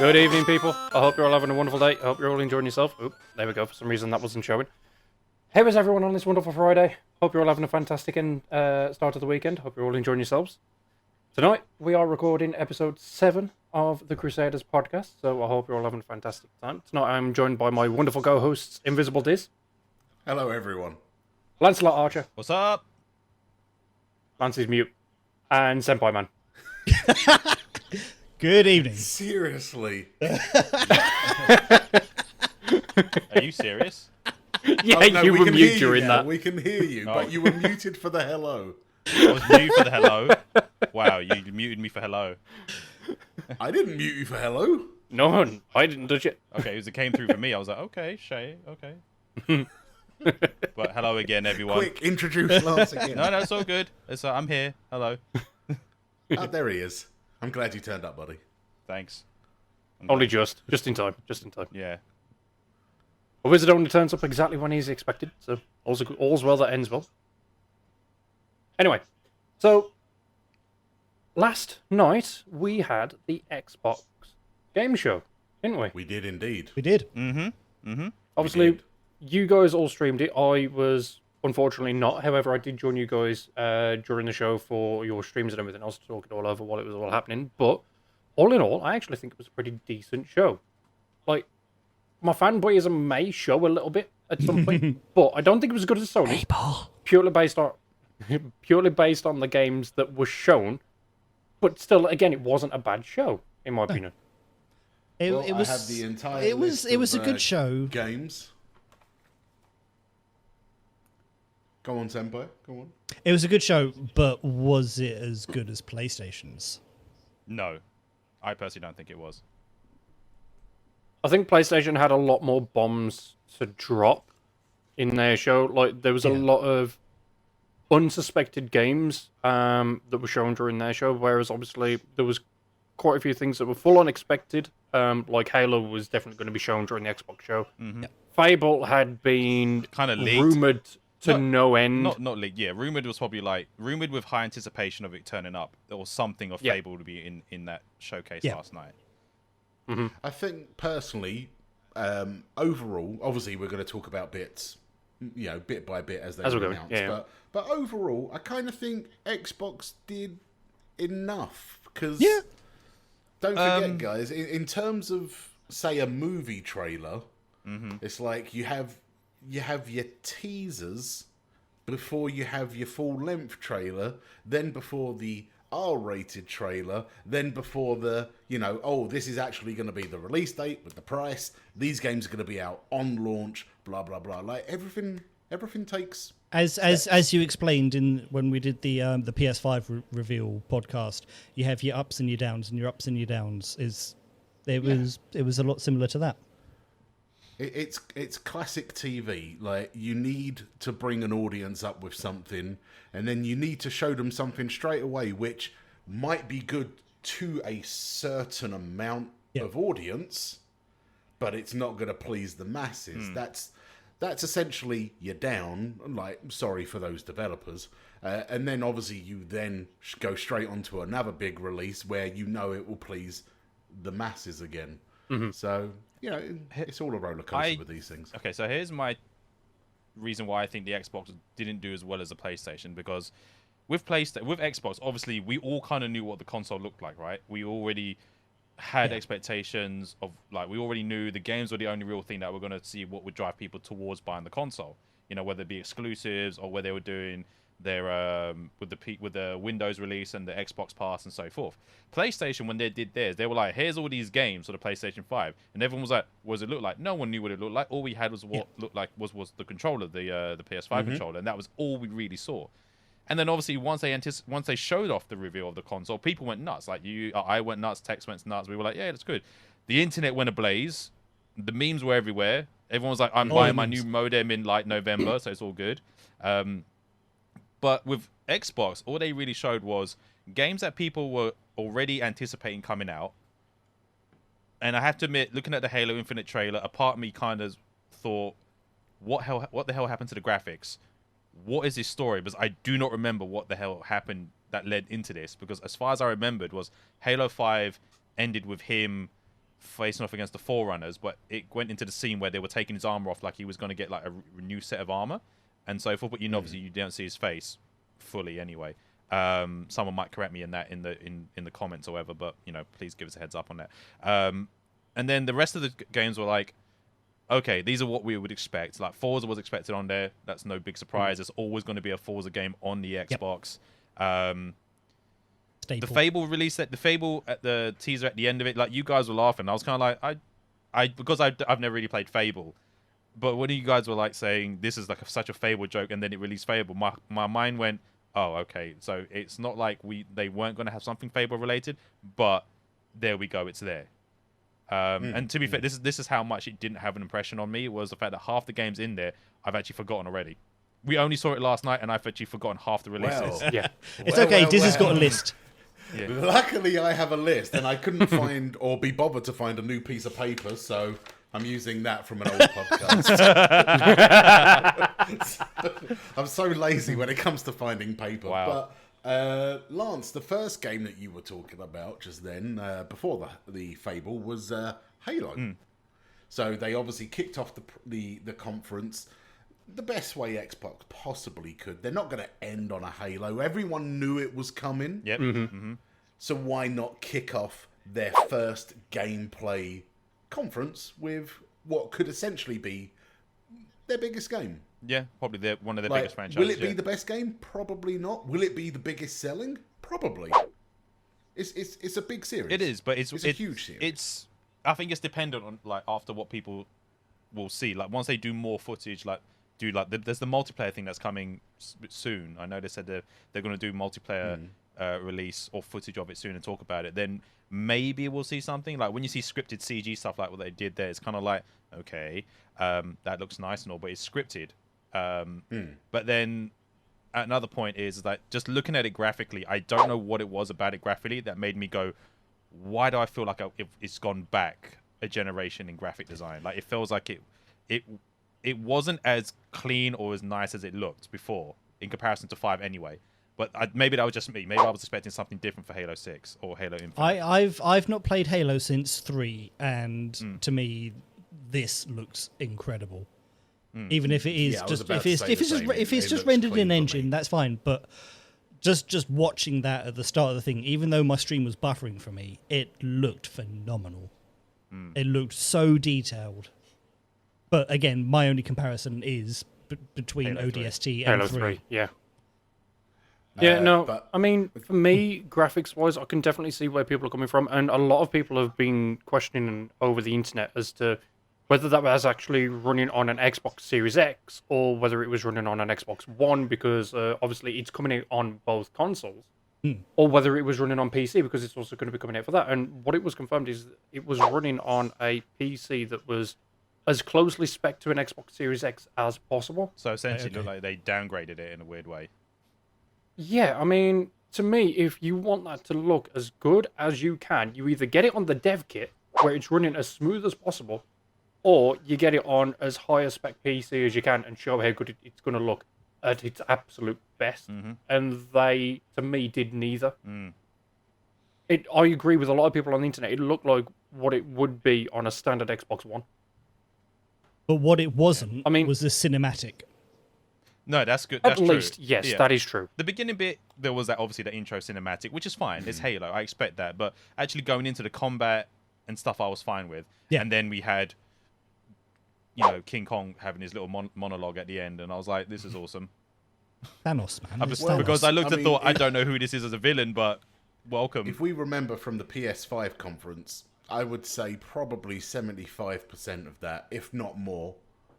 Good evening, people. I hope you're all having a wonderful day. I hope you're all enjoying yourself. Oop, there we go. For some reason, that wasn't showing. How is everyone on this wonderful Friday? Hope you're all having a fantastic start of the weekend. Hope you're all enjoying yourselves. Tonight, we are recording episode 7 of the Crusaders Podcast, so I hope you're all having a fantastic time. Tonight, I'm joined by my wonderful co-hosts, InvisibleDizz. Hello, everyone. LancelotArcher. What's up? Lance's mute. And SENPIEMAN. Good evening. Seriously? Are you serious? Yeah, Oh, no, you we were can mute hear during you now. that. We can hear you, Oh. but you were muted for the hello. I was mute for the hello. Wow, you muted me for hello. I didn't mute you for hello. No, I didn't touch it. Okay, as it came through for me, I was like, okay, Shay, okay. But hello again, everyone. Quick, introduce Lance again. No, it's all good. I'm here. Hello. Oh, there he is. I'm glad you turned up, buddy. Thanks. Only just in time. Yeah. A wizard only turns up exactly when he's expected, so all's well that ends well. Anyway, so last night we had the Xbox game show, didn't we? We did indeed. We did. Obviously, you guys all streamed it. I was unfortunately not. However, I did join you guys during the show for your streams and everything else to talk it all over while it was all happening. But all in all, I actually think it was a pretty decent show. Like, my fanboyism may show a little bit at some point, but I don't think it was as good as Sony's. Purely based on the games that were shown. But still, again, it wasn't a bad show, in my opinion. It Well, was. I have the entire It was. list It was a of, good show. Games. Go on, Senpai. Go on. It was a good show, but was it as good as PlayStation's? No. I personally don't think it was. I think PlayStation had a lot more bombs to drop in their show. Like, there was a lot of unsuspected games that were shown during their show, whereas obviously there was quite a few things that were full unexpected. Like Halo was definitely going to be shown during the Xbox show. Mm-hmm. Fable had been Kind of leaked. rumored to no end. Not leaked, yeah. Rumored was probably rumored with high anticipation of it turning up. Or something of Fable to be in that showcase last night. I think personally, overall, obviously we're going to talk about bits, bit by bit as they As we were go, announced. yeah. But overall, I kind of think Xbox did enough because don't forget, guys, in terms of say a movie trailer, it's like you have your teasers before you have your full length trailer, then before the R-rated trailer, then before the, this is actually going to be the release date with the price. These games are going to be out on launch, blah, blah, blah. Like, everything takes... As you explained when we did the PS5 reveal podcast, you have your ups and your downs, and your ups and your downs it was a lot similar to that. It's classic TV. Like, you need to bring an audience up with something, and then you need to show them something straight away, which might be good to a certain amount of audience, but it's not going to please the masses. That's essentially you're down. Like, sorry for those developers. And then obviously you then go straight onto another big release where it will please the masses again. So, it's all a roller coaster with these things. Okay, so here's my reason why I think the Xbox didn't do as well as the PlayStation, because with Xbox, obviously we all kind of knew what the console looked like, right? We already had expectations of, we already knew the games were the only real thing that we're going to see what would drive people towards buying the console. Whether it be exclusives or whether they were doing their with the Windows release and the Xbox Pass and so forth. PlayStation, when they did theirs, they were like, here's all these games for the PlayStation 5, and everyone was like, what does it look like? No one knew what it looked like. All we had was what looked like was the controller, the PS5 controller, and that was all we really saw. And then obviously once they showed off the reveal of the console, people went nuts. Like I went nuts, Tex went nuts. We were like, yeah, that's good. The internet went ablaze. The memes were everywhere. Everyone was like, I'm buying my new modem in November, so it's all good. But with Xbox, all they really showed was games that people were already anticipating coming out. And I have to admit, looking at the Halo Infinite trailer, a part of me kind of thought, what the hell happened to the graphics? What is this story? Because I do not remember what the hell happened that led into this. Because as far as I remembered was Halo 5 ended with him facing off against the Forerunners, but it went into the scene where they were taking his armor off like he was going to get like a new set of armor. And so for what you know, obviously you don't see his face fully anyway. Someone might correct me in that in the comments or whatever, but you know, please give us a heads up on that. And then the rest of the games were like, okay, these are what we would expect. Like Forza was expected on there. That's no big surprise. There's always going to be a Forza game on the Xbox. The Fable release, the Fable at the teaser at the end of it, like you guys were laughing. I was kind of like, because I've never really played Fable, but when you guys were like saying this is like such a Fable joke, and then it released Fable, my mind went, oh, okay, so it's not like they weren't going to have something Fable related, but there we go, it's there. And to be fair, this is how much it didn't have an impression on me. It was the fact that half the games in there I've actually forgotten already. We only saw it last night, and I've actually forgotten half the releases. Yeah, it's okay. Diz has got a list. Yeah. Luckily, I have a list, and I couldn't find or be bothered to find a new piece of paper, so I'm using that from an old podcast. I'm so lazy when it comes to finding paper. Wow. But Lance, the first game that you were talking about just then, before the Fable, was Halo. So they obviously kicked off the conference the best way Xbox possibly could. They're not going to end on a Halo. Everyone knew it was coming. Yep. So why not kick off their first gameplay conference with what could essentially be their biggest game? Yeah, probably one of their biggest franchises. Will it be the best game? Probably not. Will it be the biggest selling? Probably. It's a big series. It is, but it's a huge series. I think it's dependent on like after what people will see. Like once they do more footage, there's the multiplayer thing that's coming soon. I know they said they're going to do multiplayer release or footage of it soon and talk about it. Then maybe we'll see something. Like when you see scripted CG stuff like what they did there, it's kind of like, okay, that looks nice and all, but it's scripted. But then another point is that just looking at it graphically, I don't know what it was about it graphically that made me go, why do I feel like it's gone back a generation in graphic design? Like it feels like it wasn't as clean or as nice as it looked before in comparison to 5 anyway. But maybe that was just me. Maybe I was expecting something different for Halo 6 or Halo Infinite. I've not played Halo since 3, and to me, this looks incredible. Even if it is if it's just rendered in engine, that's fine. But just watching that at the start of the thing, even though my stream was buffering for me, it looked phenomenal. It looked so detailed. But again, my only comparison is between Halo ODST and Halo 3. 3, yeah. Yeah, no, but I mean, for me, graphics-wise, I can definitely see where people are coming from, and a lot of people have been questioning over the internet as to whether that was actually running on an Xbox Series X or whether it was running on an Xbox One, because obviously it's coming out on both consoles, or whether it was running on PC because it's also going to be coming out for that. And what it was confirmed is it was running on a PC that was as closely spec'd to an Xbox Series X as possible. So essentially, it looked like they downgraded it in a weird way. Yeah, I mean, to me, if you want that to look as good as you can, you either get it on the dev kit, where it's running as smooth as possible, or you get it on as high a spec PC as you can and show how good it's going to look at its absolute best. And they, to me, did neither. I agree with a lot of people on the internet. It looked like what it would be on a standard Xbox One. But what it wasn't was the cinematic. No, that's good. That's At least, true. yes, Yeah. that is true. The beginning bit, there was obviously the intro cinematic, which is fine. It's Halo. I expect that. But actually going into the combat and stuff, I was fine with. Yeah. And then we had, King Kong having his little monologue at the end, and I was like, this is awesome. Thanos, man. Because I looked and thought, I if- don't know who this is as a villain, but welcome. If we remember from the PS5 conference, I would say probably 75% of that, if not more,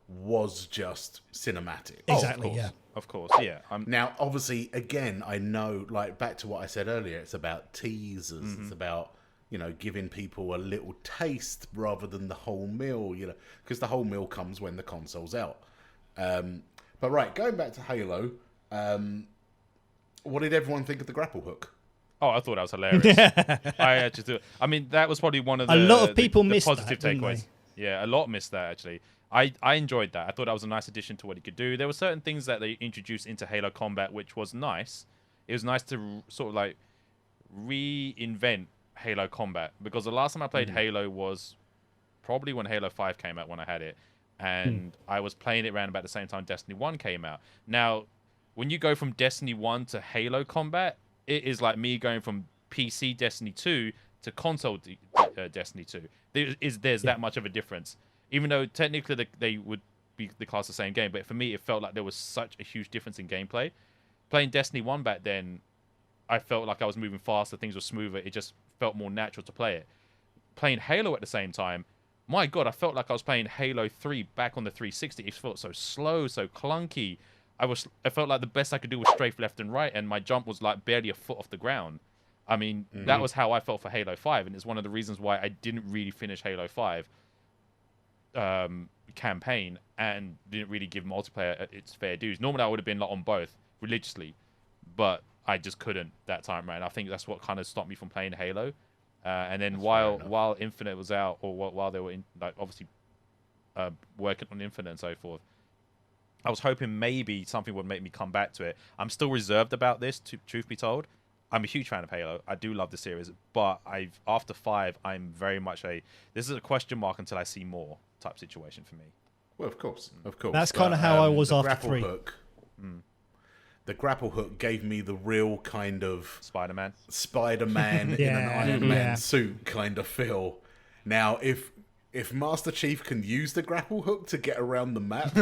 was just cinematic. Exactly, Of course, yeah. Now, obviously, again, I know, like, back to what I said earlier, it's about teasers. It's about, giving people a little taste rather than the whole meal, because the whole meal comes when the console's out. But right, going back to Halo, what did everyone think of the grapple hook? Oh, I thought that was hilarious. I actually do. I mean, that was probably one of the A lot of people the missed positive that, didn't takeaways. Yeah, a lot missed that actually. I enjoyed that. I thought that was a nice addition to what he could do. There were certain things that they introduced into Halo combat, which was nice. It was nice to sort of like reinvent Halo combat, because the last time I played Halo was probably when Halo 5 came out, when I had it, and I was playing it around about the same time Destiny 1 came out. Now, when you go from Destiny 1 to Halo combat, it is like me going from PC Destiny 2 to console Destiny 2. There's that much of a difference. Even though technically they would be the class the same game, but for me it felt like there was such a huge difference in gameplay. Playing Destiny 1 back then, I felt like I was moving faster, things were smoother, it just felt more natural to play it. Playing Halo at the same time, my God, I felt like I was playing Halo 3 back on the 360. It felt so slow, so clunky. I felt like the best I could do was strafe left and right, and my jump was like barely a foot off the ground. I mean, that was how I felt for Halo 5, and it's one of the reasons why I didn't really finish Halo 5 campaign and didn't really give multiplayer its fair dues. Normally, I would have been like on both religiously, but I just couldn't that time around. I think that's what kind of stopped me from playing Halo. And then while Infinite was out, or while they were obviously working on Infinite and so forth, I was hoping maybe something would make me come back to it. I'm still reserved about this, truth be told. I'm a huge fan of Halo. I do love the series, but after 5, I'm very much this is a question mark until I see more type situation for me. Well, of course. That's kind of how I was after 3. The grapple hook gave me the real kind of Spider-Man in an Iron Man suit kind of feel. Now, if Master Chief can use the grapple hook to get around the map,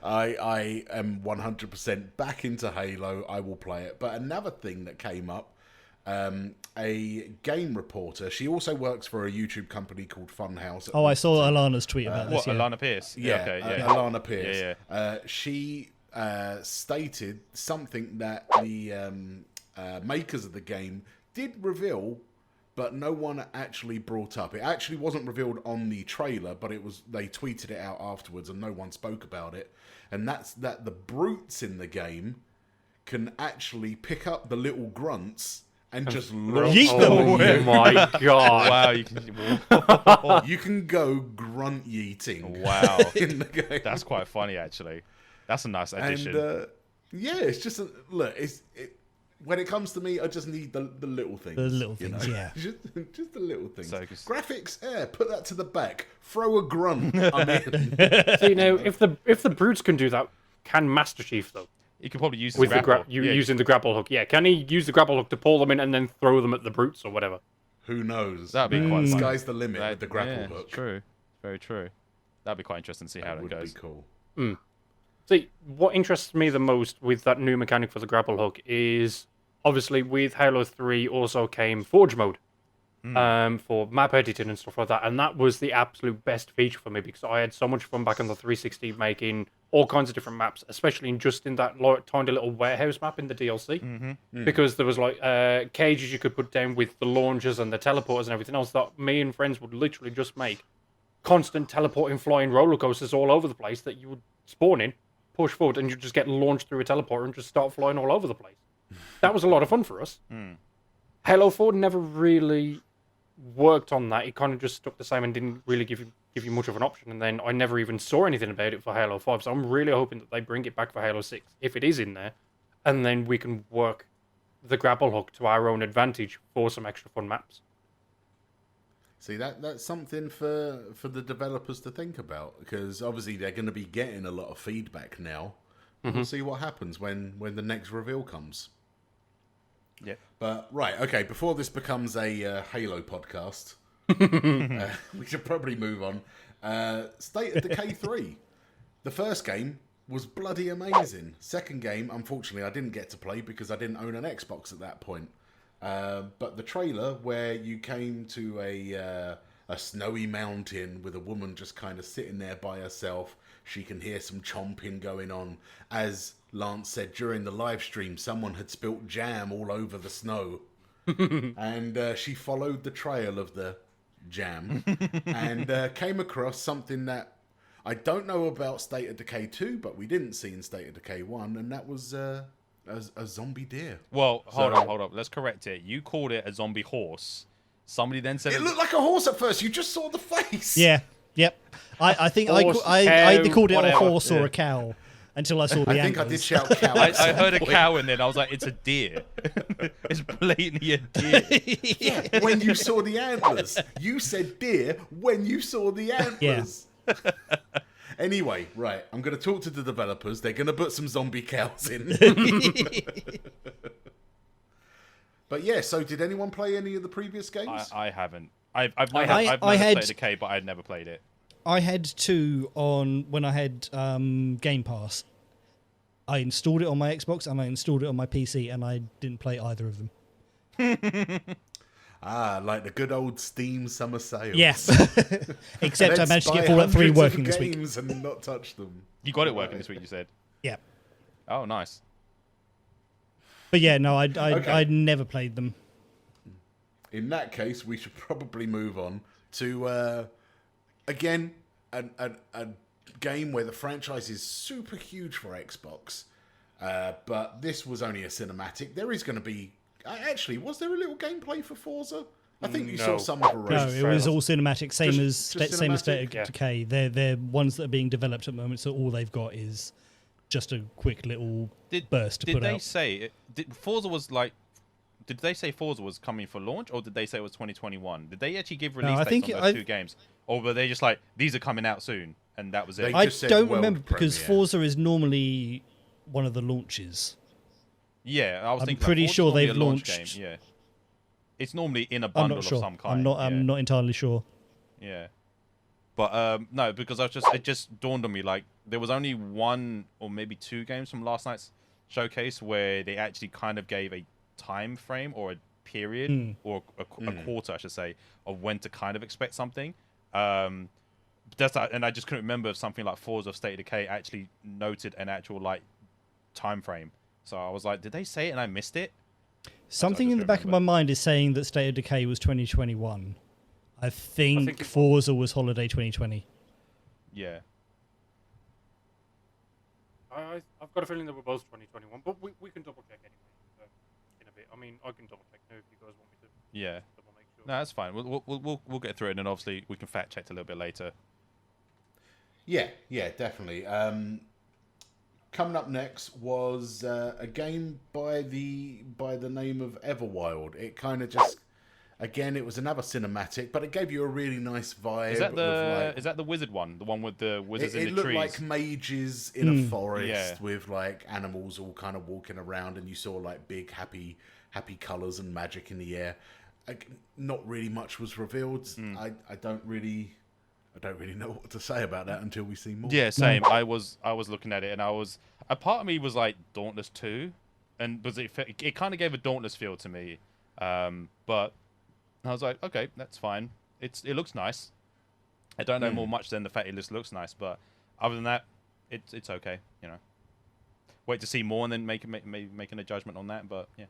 I am 100% back into Halo. I will play it. But another thing that came up, a game reporter, she also works for a YouTube company called Funhouse. I saw Alana's tweet about this. Alana Pierce? Yeah, okay, Alana Pierce. Yeah. She stated something that the makers of the game did reveal, but no one actually brought up. It actually wasn't revealed on the trailer, but they tweeted it out afterwards and no one spoke about it. And that's that the brutes in the game can actually pick up the little grunts and just yeet them away. Oh my God. Wow, you can go grunt yeeting. Wow. In the game. That's quite funny, actually. That's a nice addition. And it's just when it comes to me, I just need the little things. The little things, yeah. Just the little things. So, graphics, put that to the back. Throw a grunt. I'm in. See, now, if the brutes can do that, can Master Chief though? He could probably use with using the grapple hook. Yeah, can he use the grapple hook to pull them in and then throw them at the brutes or whatever? Who knows? That'd be quite fun. Sky's the limit with the grapple hook. True, very true. That'd be quite interesting to see how that goes. Would be cool. See, what interests me the most with that new mechanic for the grapple hook is obviously with Halo 3 also came Forge mode for map editing and stuff like that, and that was the absolute best feature for me because I had so much fun back on the 360 making all kinds of different maps, especially in that tiny little warehouse map in the DLC, because there was like cages you could put down with the launchers and the teleporters and everything else that me and friends would literally just make constant teleporting flying roller coasters all over the place that you would spawn in, push forward, and you just get launched through a teleporter and just start flying all over the place. That was a lot of fun for us. Halo 4 never really worked on that. It kind of just stuck the same and didn't really give you much of an option. And then I never even saw anything about it for Halo 5. So I'm really hoping that they bring it back for Halo 6, if it is in there. And then we can work the grapple hook to our own advantage for some extra fun maps. See, that's something for the developers to think about. Because obviously they're going to be getting a lot of feedback now. We'll see what happens when the next reveal comes. Yeah. But, right, okay, before this becomes a Halo podcast, we should probably move on. State of Decay 3. The first game was bloody amazing. Second game, unfortunately, I didn't get to play because I didn't own an Xbox at that point. But the trailer where you came to a snowy mountain with a woman just kind of sitting there by herself. She can hear some chomping going on. As Lance said during the live stream, someone had spilt jam all over the snow. And she followed the trail of the jam and came across something that I don't know about State of Decay 2, but we didn't see in State of Decay 1, and that was a zombie deer. Well, hold up. Let's correct it. You called it a zombie horse. Somebody then said it looked like a horse at first. You just saw the face. Yeah. Yep. I think I either called it a horse or a cow. until I saw the I think I antlers. did shout cow. I heard a cow in there, and I was like, it's a deer. It's blatantly a deer. Yeah, when you saw the antlers. You said deer when you saw the antlers. Yeah. Anyway, right, I'm going to talk to the developers. They're going to put some zombie cows in. But yeah, so did anyone play any of the previous games? I haven't. I've never played Decay, but I'd never played it. I had 2 when I had Game Pass. I installed it on my Xbox and I installed it on my PC, and I didn't play either of them. Like the good old Steam summer sales. Yes. Except I managed to get Fallout 3 working this week. And not touch them. You got it working this week, you said? Yeah. Oh, nice. But yeah, no, I'd never played them. In that case, we should probably move on to, again, a game where the franchise is super huge for Xbox. But this was only a cinematic. There is going to be... Actually, was there a little gameplay for Forza? I think you saw some of the No, it was all cinematic, same as State of Yeah. Decay. They're ones that are being developed at the moment, so all they've got is just a quick little burst to put out. Did they say Forza was like? Did they say Forza was coming for launch, or did they say it was 2021? Did they actually give release dates on those 2 games, or were they just like, these are coming out soon, and that was it? I don't remember because Forza is normally one of the launches. Yeah, I was thinking. Pretty like, sure they've launched. Game. Yeah, it's normally in a bundle of some kind. I'm not entirely sure. Yeah, but no, because it just dawned on me, like, there was only 1 or maybe 2 games from last night's showcase where they actually kind of gave a time frame or a period or a quarter, I should say, of when to kind of expect something. And I just couldn't remember if something like Forza State of Decay actually noted an actual like time frame. So I was like, did they say it and I missed it? Something in the back of my mind is saying that State of Decay was 2021. I think Forza was holiday 2020. Yeah. I've got a feeling that we're both 2021, but we can double check anyway in a bit. I mean, I can double check now if you guys want me to. Yeah. Double make sure. No, that's fine. We'll get through it, and then obviously we can fact check a little bit later. Yeah, definitely. Coming up next was a game by the name of Everwild. It kind of just, again, it was another cinematic, but it gave you a really nice vibe. Is that the wizard one? The one with the wizards in the trees? It looked like mages in a forest with like animals all kind of walking around, and you saw like big happy colours and magic in the air. Not really much was revealed. I don't really know what to say about that until we see more. Yeah, same. I was looking at it, and a part of me was like Dauntless 2, and it kind of gave a Dauntless feel to me. But I was like, okay, that's fine. It looks nice. I don't know much than the fact it just looks nice, but other than that, it's okay. You know, wait to see more and then making a judgment on that. But yeah.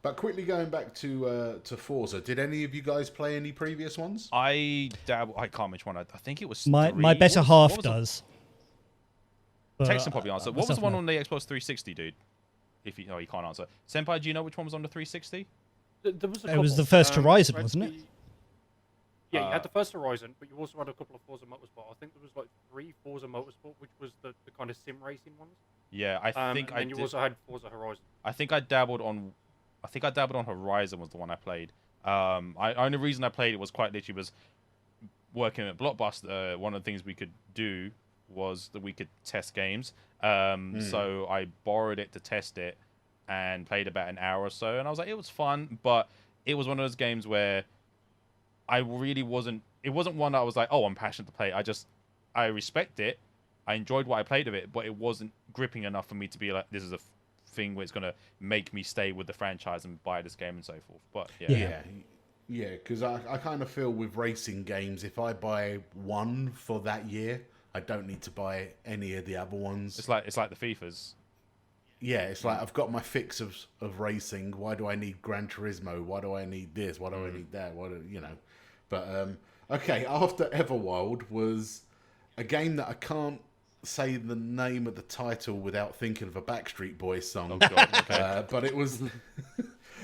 But quickly going back to Forza, did any of you guys play any previous ones? I can't remember which one. I think it was my better half does. Text can probably answer. What was the one on the Xbox 360, dude? He can't answer. Senpai, do you know which one was on the 360? There was a couple. It was the first Horizon, wasn't it? Yeah, you had the first Horizon, but you also had a couple of Forza Motorsport. I think there was like 3 Forza Motorsport, which was the kind of sim racing ones. Yeah, and you also had Forza Horizon. I think I dabbled on Horizon was the one I played. Only reason I played it was quite literally was working at Blockbuster. One of the things we could do was that we could test games. So I borrowed it to test it and played about an hour or so. And I was like, it was fun, but it was one of those games where I really wasn't... It wasn't one that I was like, oh, I'm passionate to play. I respect it. I enjoyed what I played of it, but it wasn't gripping enough for me to be like, this is a thing where it's going to make me stay with the franchise and buy this game and so forth. But yeah, because I kind of feel with racing games, if I buy one for that year, I don't need to buy any of the other ones. It's like the FIFAs. Yeah, it's like I've got my fix of racing. Why do I need Gran Turismo? Why do I need this? Why do I need that? But okay, after Everwild was a game that I can't say the name of the title without thinking of a Backstreet Boys song. Oh God, okay. But it was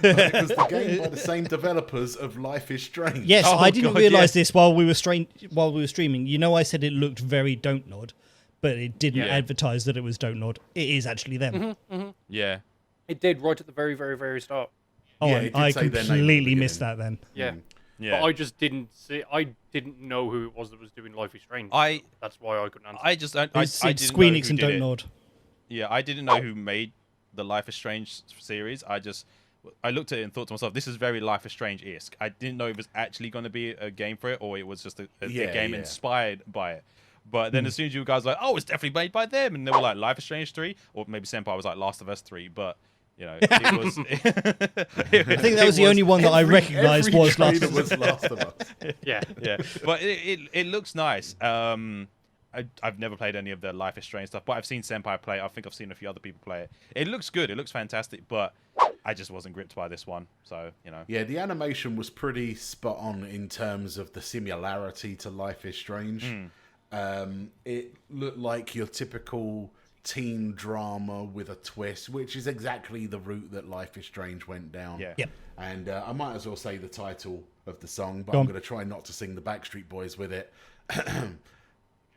the game by the same developers of Life is Strange. Yes, I didn't realise this while we were streaming. You know, I said it looked very Don't Nod, but it didn't advertise that it was Don't Nod. It is actually them. Yeah. It did right at the very, very, very start. Oh, Yeah, I completely missed that then. Yeah. Yeah. But I just didn't see. I didn't know who it was that was doing Life is Strange. That's why I couldn't answer. I didn't It's know Squeenix who and did Don't it. Nod. Yeah, I didn't know who made the Life is Strange series. I looked at it and thought to myself, this is very Life is Strange-esque. I didn't know it was actually going to be a game for it, or it was just a game inspired by it. But then as soon as you guys were like, oh, it's definitely made by them, and they were like Life is Strange 3, or maybe Senpai was like Last of Us 3, but you know, it was. I think that was the only one that I recognised was Last of Us. Yeah. Yeah, but it looks nice. I've never played any of the Life is Strange stuff, but I've seen Senpai play it. I think I've seen a few other people play it. It looks good. It looks fantastic, but I just wasn't gripped by this one. So, you know. Yeah, the animation was pretty spot on in terms of the similarity to Life is Strange. It looked like your typical teen drama with a twist, which is exactly the route that Life is Strange went down. Yeah. Yep. And I might as well say the title of the song, but Go I'm on. going to try not to sing the Backstreet Boys with it.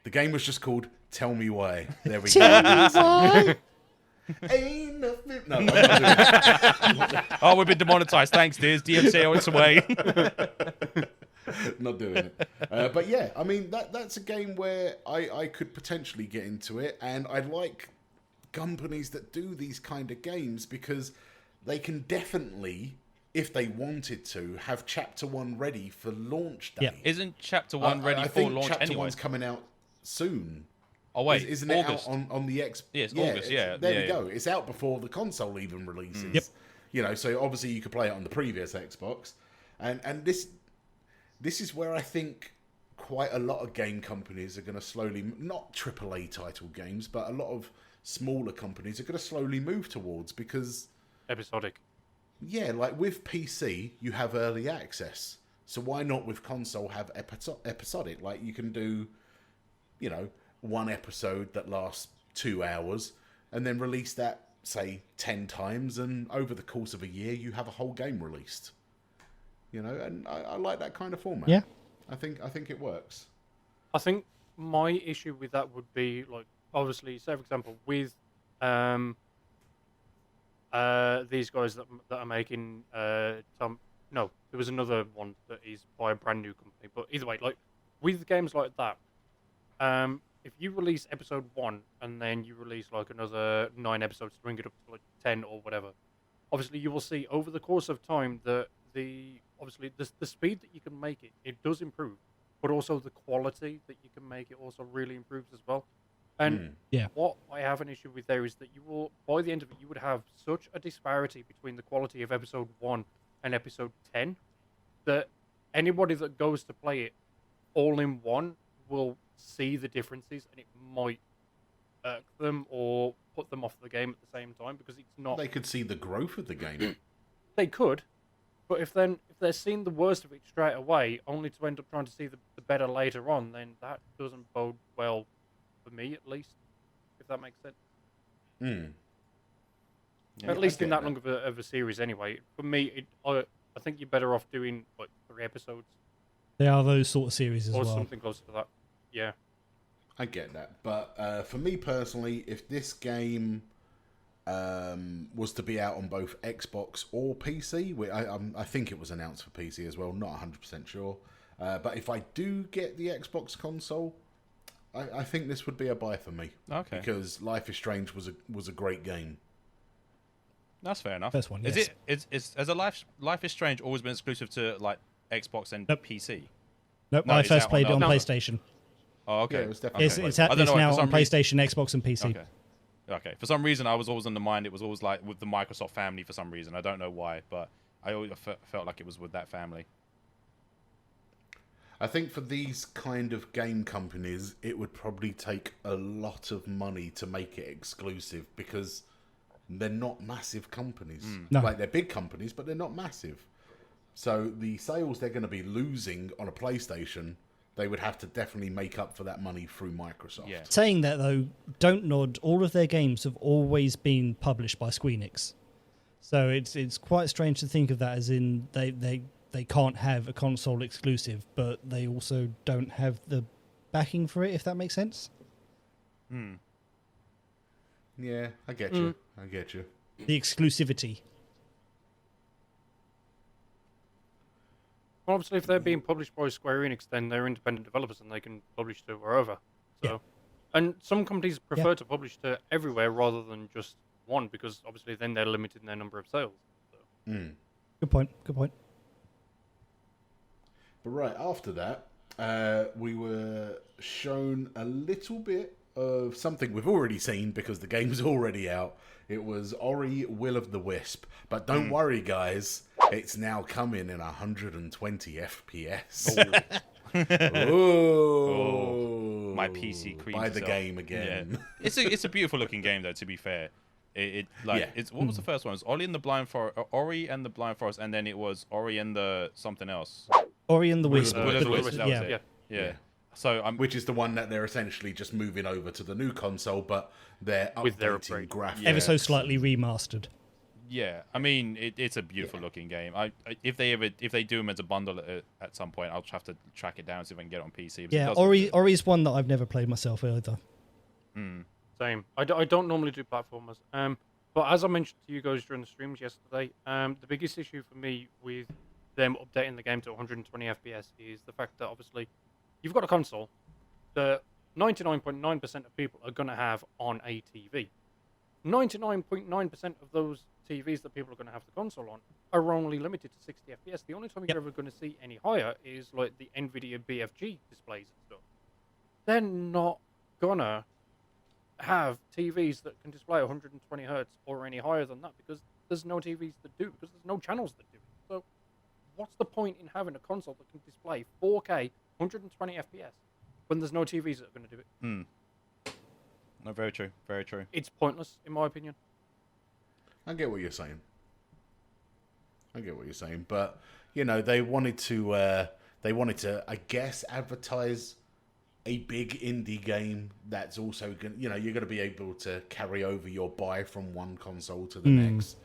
The game was just called Tell Me Why. There we go. Ain't nothing. No, I'm not doing it. Oh, we've been demonetized. Thanks, Diz. DMCA on its way. Not doing it. But yeah, I mean, that's a game where I could potentially get into it, and I like companies that do these kind of games because they can definitely, if they wanted to, have Chapter 1 ready for launch day. Yeah. Isn't Chapter 1 ready I for think launch Chapter anyway? 1's coming out soon. Oh, wait. Isn't August. it out on the X? Yeah, it's August, yeah. There Yeah, we yeah. go. It's out before the console even releases. Yep. You know, so obviously you could play it on the previous Xbox. And this is where I think quite a lot of game companies are going to slowly, not AAA title games, but a lot of smaller companies are going to slowly move towards because... Episodic. Yeah, like with PC, you have early access. So why not with console have episodic? Like you can do, you know, one episode that lasts 2 hours and then release that, say, 10 times. And over the course of a year, you have a whole game released. You know, and I like that kind of format. Yeah. I think it works. I think my issue with that would be, like, obviously, say, for example, with these guys that are making no, there was another one that is by a brand new company. But either way, like with games like that, if you release episode 1 and then you release like another 9 episodes to bring it up to like 10 or whatever, obviously you will see over the course of time that the speed that you can make it does improve, but also the quality that you can make it also really improves as well. And what I have an issue with there is that you will, by the end of it, you would have such a disparity between the quality of episode 1 and episode 10 that anybody that goes to play it all in one will see the differences, and it might irk them or put them off the game at the same time because it's not. They could see the growth of the game. They could, but if they're seeing the worst of it straight away, only to end up trying to see the better later on, then that doesn't bode well for me, at least, if that makes sense. Yeah, at least in that long of a series, anyway. For me, I think you're better off doing like 3 episodes. They are those sort of series as or well. something close to that. Yeah. I get that, but for me personally, if this game was to be out on both Xbox or PC, I think it was announced for PC as well, not 100% sure. But if I do get the Xbox console, I think this would be a buy for me. Okay. Because Life is Strange was a great game. That's fair enough. First one, Is yes. has a Life is Strange always been exclusive to like Xbox and PC? Nope, No, I it's first out played it on on the- PlayStation. Oh, okay. Yeah, it was definitely Okay. It's I don't know why, now for on some reason- PlayStation, Xbox, and PC. Okay. For some reason, I was always in the mind. It was always like with the Microsoft family. For some reason, I don't know why, but I always felt like it was with that family. I think for these kind of game companies, it would probably take a lot of money to make it exclusive because they're not massive companies. No. Like, they're big companies, but they're not massive. So the sales they're going to be losing on a PlayStation, they would have to definitely make up for that money through Microsoft. Yeah. Saying that though, Don't Nod, all of their games have always been published by Squeenix. So it's quite strange to think of that as in they can't have a console exclusive, but they also don't have the backing for it, if that makes sense. Yeah, I get you. I get you. The exclusivity. Well, obviously, if they're being published by Square Enix, then they're independent developers and they can publish to wherever. So, Yeah. And some companies prefer to publish to everywhere rather than just one, because obviously then they're limited in their number of sales. So. Good point. Good point. But right after that, we were shown a little bit of something we've already seen because the game's already out. It was Ori Will of the Wisp. But don't worry, guys. It's now coming in 120 FPS. Oh, my PC creamed Buy the itself. game again. Yeah. It's a beautiful looking game though. To be fair, it's what was the first one? It was Ori and the Blind Forest, and then it was Ori and the something else. Ori and the Wisp. Will of the Wisp. That was Yeah. it. Yeah. So Which is the one that they're essentially just moving over to the new console, but they're With their updating upgrade. graphics. Ever so slightly remastered. yeah, I mean it's a beautiful looking game. If they do them as a bundle at some point, I'll just have to track it down and see if I can get it on PC. Yeah, Ori's one that I've never played myself either. Same. I don't normally do platformers. But as I mentioned to you guys during the streams yesterday, the biggest issue for me with them updating the game to 120 FPS is the fact that obviously you've got a console that 99.9% of people are going to have on a TV. 99.9% of those TVs that people are going to have the console on are only limited to 60 FPS. The only time you're ever going to see any higher is like the NVIDIA BFG displays and stuff. They're not gonna have TVs that can display 120 hertz or any higher than that because there's no TVs that do, because there's no channels that do. So what's the point in having a console that can display 4K 120 FPS when there's no TVs that are going to do it? No, very true. Very true. It's pointless, in my opinion. I get what you're saying. But you know, they wanted to, I guess, advertise a big indie game that's also going. You know, you're going to be able to carry over your buy from one console to the next.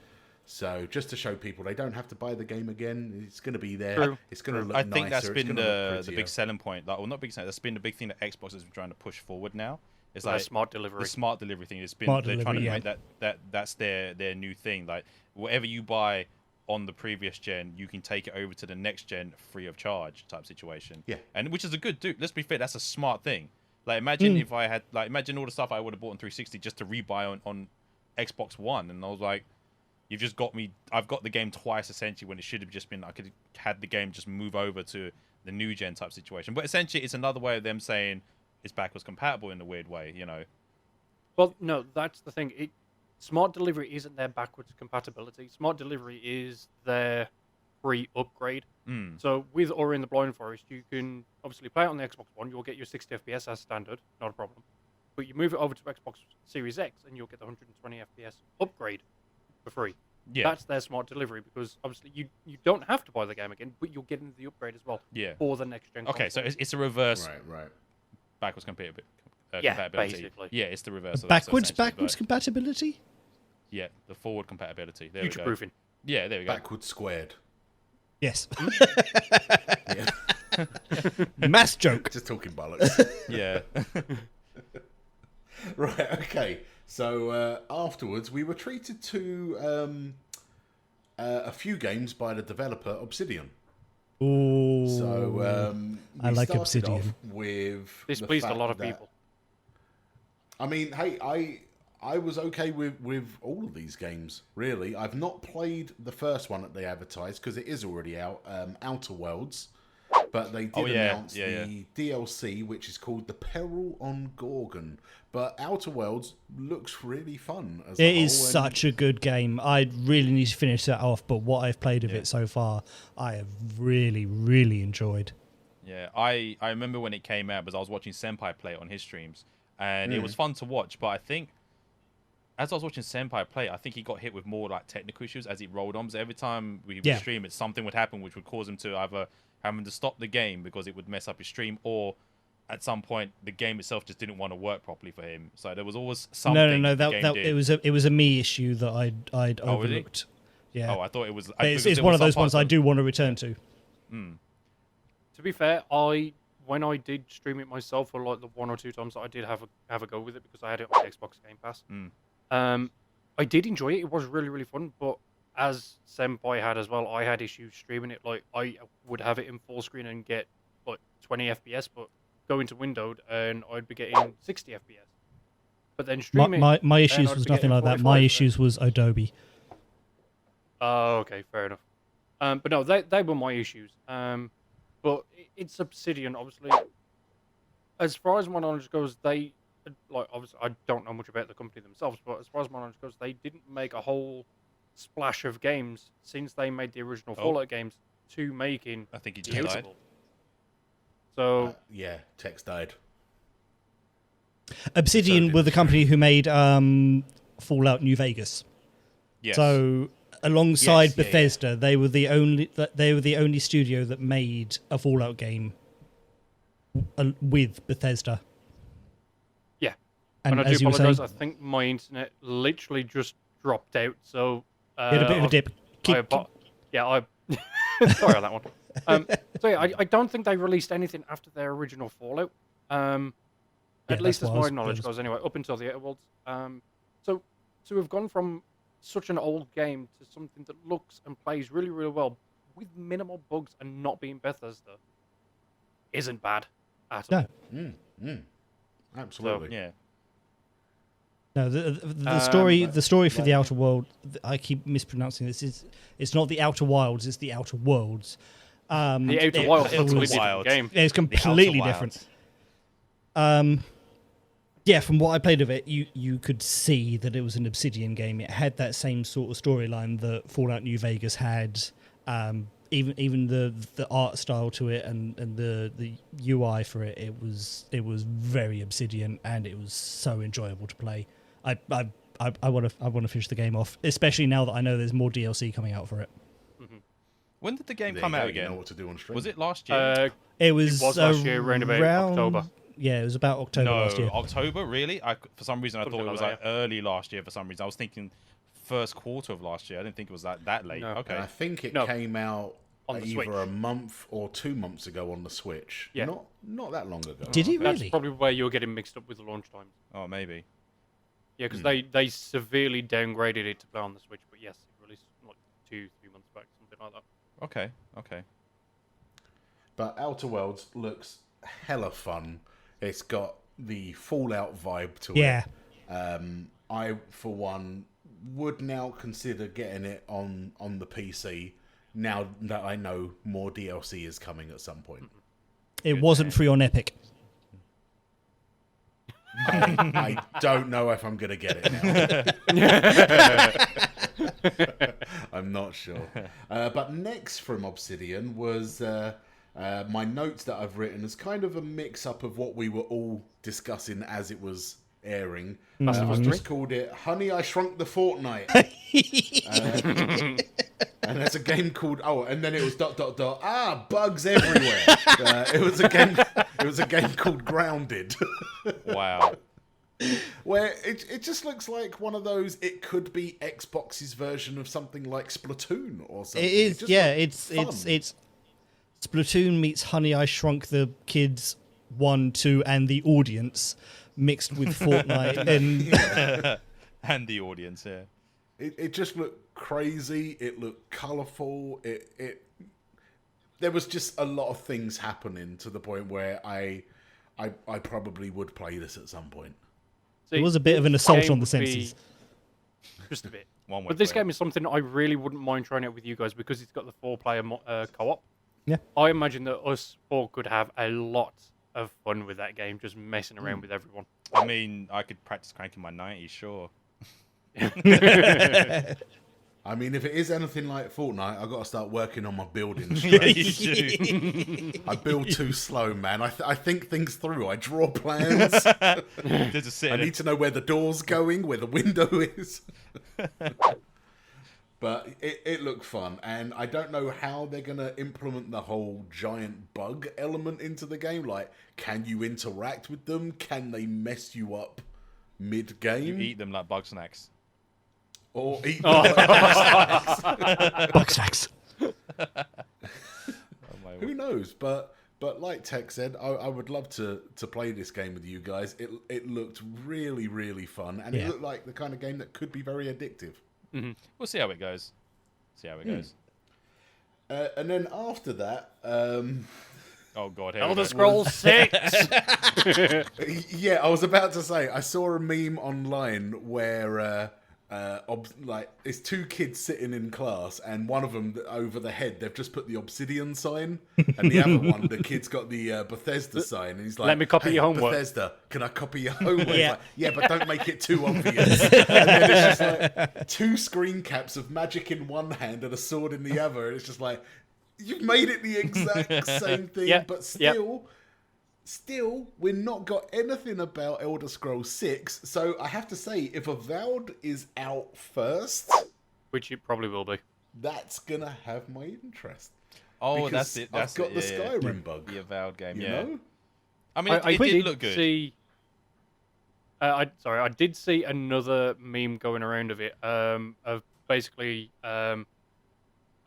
So just to show people they don't have to buy the game again. It's going to be there. True. It's going to look I nicer. think that's it's been gonna look the big selling point. Like, well, not big selling. That's been the big thing that Xbox has been trying to push forward now. It's like smart delivery. The smart delivery thing. It's been Smart they're trying to delivery, make that's their new thing. Like whatever you buy on the previous gen, you can take it over to the next gen free of charge type situation. Yeah. And which is a good dude. Let's be fair, that's a smart thing. Like imagine if I had imagine all the stuff I would have bought on 360 just to rebuy on Xbox One, and I was like, you've just got me. I've got the game twice essentially when it should have just been I could have had the game just move over to the new gen type situation. But essentially, it's another way of them saying it's backwards compatible in a weird way, you know. Well, no, that's the thing. Smart delivery isn't their backwards compatibility. Smart delivery is their free upgrade. So with Ori and the Blind Forest, you can obviously play it on the Xbox One. You'll get your 60 FPS as standard, not a problem. But you move it over to Xbox Series X, and you'll get the 120 FPS upgrade for free. Yeah. That's their smart delivery, because obviously you don't have to buy the game again, but you're getting the upgrade as well for the next gen. Okay, so it's a reverse right. backwards compatibility. Basically. Yeah, it's the reverse. of that, Backwards essentially, compatibility? Yeah, the forward compatibility. There we go. Future-proofing. Yeah, there we go. Backwards squared. Yes. Yeah. Mass joke. Just talking bollocks. Yeah. Right, okay. So afterwards, we were treated to a few games by the developer Obsidian. Ooh. So I we like started Obsidian. off with This the pleased a fact lot of that- people. I mean, hey, I was okay with all of these games, really. I've not played the first one that they advertised because it is already out, Outer Worlds. But they did announce the DLC, which is called The Peril on Gorgon. But Outer Worlds looks really fun as a It whole. is such a good game. I really need to finish that off, but what I've played of it so far, I have really, really enjoyed. Yeah, I remember when it came out because I was watching Senpai play it on his streams, and it was fun to watch. But I think as I was watching Senpai play, I think he got hit with more like technical issues as it rolled on. Because every time we would stream it, something would happen which would cause him to either having to stop the game because it would mess up his stream, or at some point the game itself just didn't want to work properly for him. So there was always something. No. the game did. It was a me issue that I'd overlooked. Yeah. Oh, I thought it was. It's one of those ones I do want to return to. To be fair, I when I did stream it myself for like the 1 or 2 times that I did have a go with it because I had it on Xbox Game Pass. I did enjoy it. It was really, really fun. But as Senpai had as well, I had issues streaming it. Like I would have it in full screen and get like 20 FPS, but go into windowed and I'd be getting 60 FPS. But then streaming, my issues was nothing like that. My issues was Adobe. Oh, okay, fair enough. But no, they were my issues. But it's Obsidian, obviously. As far as my knowledge goes, they like obviously I don't know much about the company themselves, but as far as my knowledge goes, they didn't make a whole splash of games since they made the original Fallout games to making. I think he just died. So yeah, Tex died. Obsidian were the company who made Fallout New Vegas. Yes. So alongside Bethesda, they were the only studio that made a Fallout game with Bethesda. Yeah. And I do apologize. I think my internet literally just dropped out. So you had a bit of a dip. Sorry on that one. So yeah, I don't think they released anything after their original Fallout. At least as my knowledge goes, anyway, up until the Everwild. So to have gone from such an old game to something that looks and plays really, really well with minimal bugs and not being Bethesda isn't bad at all. No. Absolutely. So, yeah. No, the story for the Outer World, I keep mispronouncing this. It's not the Outer Wilds, it's the Outer Worlds. The Outer Wilds is a completely different game. It's completely different. Yeah, from what I played of it, you could see that it was an Obsidian game. It had that same sort of storyline that Fallout New Vegas had. Even the art style to it and the UI for it, it was very Obsidian and it was so enjoyable to play. I want to finish the game off, especially now that I know there's more DLC coming out for it. When did the game come out again? You know what to do on stream. Was it last year? It was last year, around October. Yeah, it was about October last year. October, really? For some reason, I thought it was like early last year. For some reason, I was thinking first quarter of last year. I didn't think it was that late. No. Okay. And I think it came out on either a month or 2 months ago on the Switch. Yeah. Not that long ago. Did it really? That's probably where you're getting mixed up with the launch times. Oh, maybe. Yeah, because they severely downgraded it to play on the Switch, but yes, it released like 2-3 months back, something like that. Okay. But Outer Worlds looks hella fun. It's got the Fallout vibe to it. Yeah. I, for one, would now consider getting it on the PC now that I know more DLC is coming at some point. It wasn't free on Epic. I don't know if I'm going to get it now. I'm not sure. But next from Obsidian was my notes that I've written as kind of a mix-up of what we were all discussing as it was airing. I've just called it Honey, I Shrunk the Fortnite. And there's a game called and then it was ... bugs everywhere. It was a game called Grounded. Wow. Where it just looks like one of those. It could be Xbox's version of something like Splatoon or something. It is. It's Splatoon meets Honey, I Shrunk the Kids 1, 2, and the audience mixed with Fortnite and the audience. Yeah. It just looked crazy. It looked colourful. There was just a lot of things happening to the point where I probably would play this at some point. See, it was a bit of an assault on the senses. Just a bit. But this game is something I really wouldn't mind trying out with you guys because it's got the 4-player co-op. Yeah. I imagine that us four could have a lot of fun with that game, just messing around with everyone. I mean, I could practice cranking my 90s, sure. I mean, if it is anything like Fortnite, I've got to start working on my building Yeah, strategy. you do. I build too slow, man. I think things through. I draw plans. I need to know where the door's going, where the window is. But it looked fun, and I don't know how they're going to implement the whole giant bug element into the game. Like, can you interact with them? Can they mess you up mid-game? You eat them like bug snacks. Or eat them like bug snacks. Bug snacks. Who knows? But like Tech said, I would love to play this game with you guys. It looked really, really fun, and it looked like the kind of game that could be very addictive. Mm-hmm. We'll see how it goes. And then after that, oh god, Elder Scrolls 6. Yeah, I was about to say I saw a meme online where like it's two kids sitting in class, and one of them over the head they've just put the Obsidian sign, and the other one the kid's got the Bethesda sign, and he's like, "Let me copy your homework." Bethesda, can I copy your homework? Like, yeah, but don't make it too obvious. And then it's just like two screen caps of magic in one hand and a sword in the other, and it's just like, you've made it the exact same thing, but still, we've not got anything about Elder Scrolls 6, so I have to say, if Avowed is out first, which it probably will be, that's gonna have my interest. Oh, because that's it. I've got the Skyrim bug. The Avowed game, you know? I mean, it did look good. I did see another meme going around of it, of basically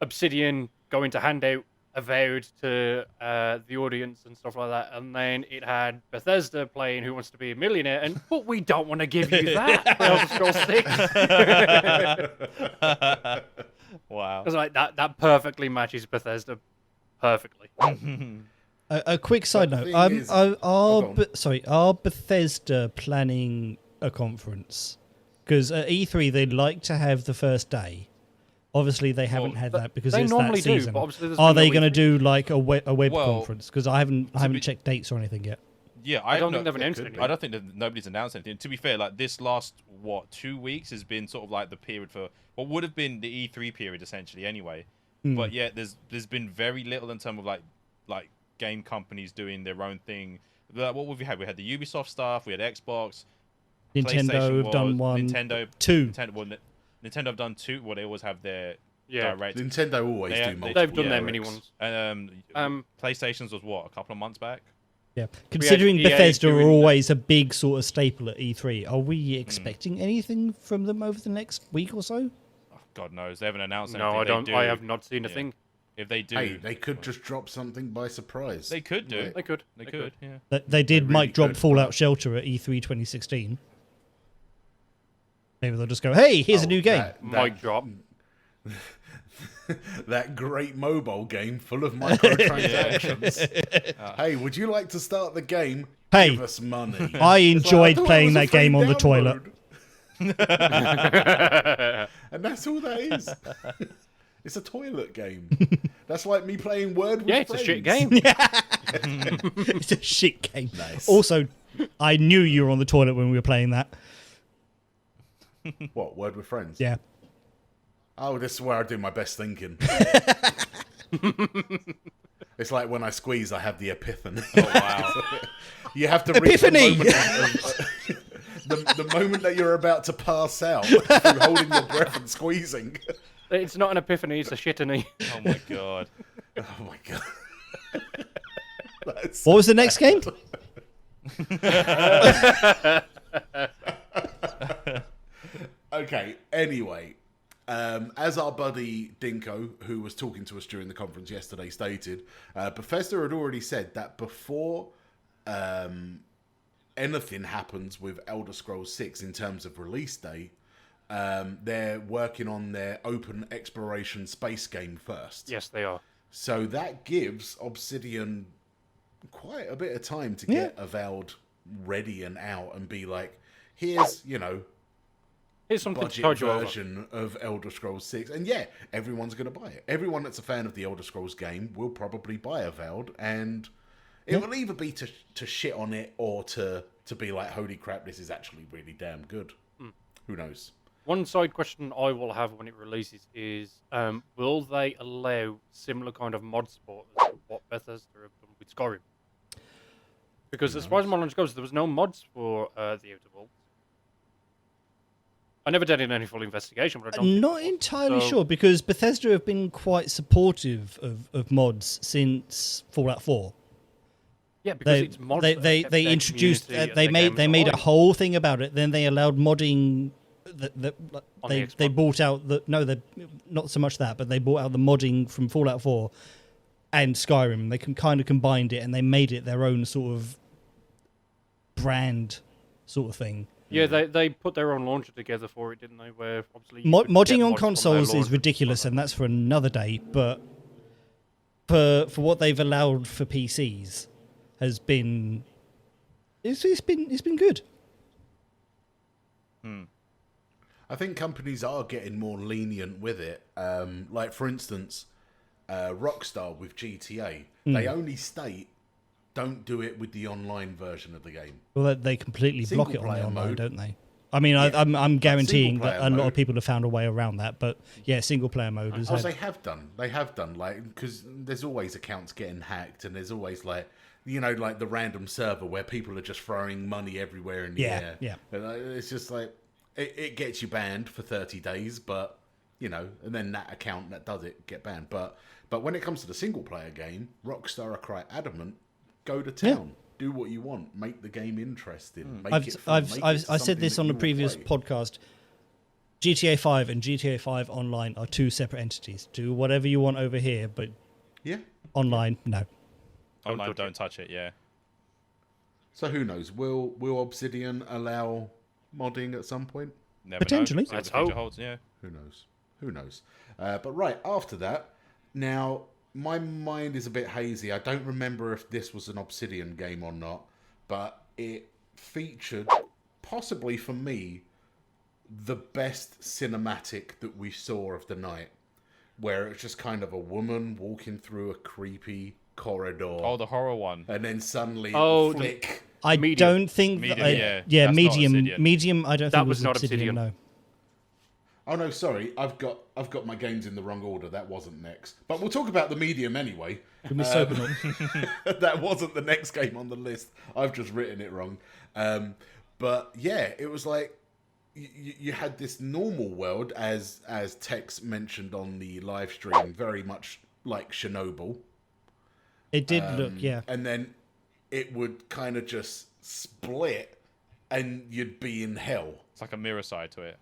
Obsidian going to hand out Avowed to the audience and stuff like that, and then it had Bethesda playing Who Wants to Be a Millionaire, but we don't want to give you that for Elder Scrolls 6. Wow, because like that perfectly matches Bethesda perfectly. A quick side note: are Bethesda planning a conference? Because at E3 they'd like to have the first day. Obviously, they haven't had that because it's that season. Are they going to do like a web conference? Because I haven't checked dates or anything yet. Yeah, I don't think they've announced anything. I don't think nobody's announced anything. To be fair, like this last 2 weeks has been sort of like the period for what would have been the E3 period essentially anyway. But yeah, there's been very little in terms of like game companies doing their own thing. What have we had? We had the Ubisoft stuff. We had Xbox. Nintendo have done one. Two. Nintendo have done two. Well, they always have their direct. Nintendo always do multiple. They've done their mini ones. PlayStation's was what, a couple of months back? Yeah. Considering Bethesda are always a big sort of staple at E3, are we expecting anything from them over the next week or so? Oh, God knows. They haven't announced anything. No, I don't. I have not seen a thing. If they do, hey, they could just drop something by surprise. They could do. Right? They could. Yeah. They did might drop Fallout Shelter at E3 2016. Maybe they'll just go, hey, here's a new game. Mic drop. That great mobile game full of microtransactions. Hey, would you like to start the game? Hey, give us money. I enjoyed playing that game on the toilet. And that's all that is. It's a toilet game. That's like me playing Word with Friends. It's a shit game. It's a shit game. Nice. Also, I knew you were on the toilet when we were playing that. What, Word with Friends? Yeah. Oh, this is where I do my best thinking. It's like when I squeeze, I have the epiphany. Oh, wow. You have to Epiphany! reach the moment that you're about to pass out through holding your breath and squeezing. It's not an epiphany, it's a shitany. Oh, my God. Oh, my God. What was the next game? Okay, anyway, as our buddy Dinko, who was talking to us during the conference yesterday, stated, Bethesda had already said that before anything happens with Elder Scrolls 6 in terms of release date, they're working on their open exploration space game first. Yes, they are. So that gives Obsidian quite a bit of time to get Avowed ready and out and be like, here's something budget to version of Elder Scrolls 6. And yeah, everyone's going to buy it. Everyone that's a fan of the Elder Scrolls game will probably buy Avowed, and it will either be to shit on it or to be like, holy crap, this is actually really damn good. Who knows? One side question I will have when it releases is, will they allow similar kind of mod support as what Bethesda have done with Skyrim? Because as far as my knowledge goes, there was no mods for the Outer Worlds. I never did any full investigation, but I don't. Not entirely sure, because Bethesda have been quite supportive of mods since Fallout 4. Yeah, because it's mods. They introduced they made a whole thing about it. Then they allowed modding. They bought out the not so much that, but they bought out the modding from Fallout 4 and Skyrim. They can kind of combined it and they made it their own sort of brand sort of thing. Yeah, they put their own launcher together for it, didn't they? Where obviously modding on consoles is ridiculous, and that's for another day. But for what they've allowed for PCs, has been it's been good. I think companies are getting more lenient with it. Like, for instance, Rockstar with GTA, they only state don't do it with the online version of the game. Well, they completely block it on the online, mode. don't they? I mean, yeah. I'm guaranteeing that a lot of people have found a way around that. But yeah, single player mode is. They have done. They have done. Like, because there's always accounts getting hacked, and there's always like the random server where people are just throwing money everywhere in the air. Yeah. And it's just like it gets you banned for 30 days, but and then that account that does it get banned. But when it comes to the single player game, Rockstar are quite adamant. Go to town. Do what you want. Make the game interesting. Make it fun. I said this on the previous podcast. GTA 5 and GTA 5 Online are two separate entities. Do whatever you want over here, but online, no. Online, don't touch it. Yeah. So who knows? Will Obsidian allow modding at some point? Never Potentially. Know. Let's hope. Holds, yeah. Who knows? But right after that, now. My mind is a bit hazy. I don't remember if this was an Obsidian game or not, but it featured, possibly for me, the best cinematic that we saw of the night, where it's just kind of a woman walking through a creepy corridor. Oh, the horror one. And then suddenly flick. I don't think... Medium, Medium, I don't think that was not Obsidian, no. Oh no, sorry. I've got my games in the wrong order. That wasn't next. But we'll talk about the Medium anyway. That wasn't the next game on the list. I've just written it wrong. But yeah, it was like you had this normal world, as Tex mentioned on the live stream, very much like Chernobyl. It did look, yeah. And then it would kind of just split, and you'd be in hell. It's like a mirror side to it.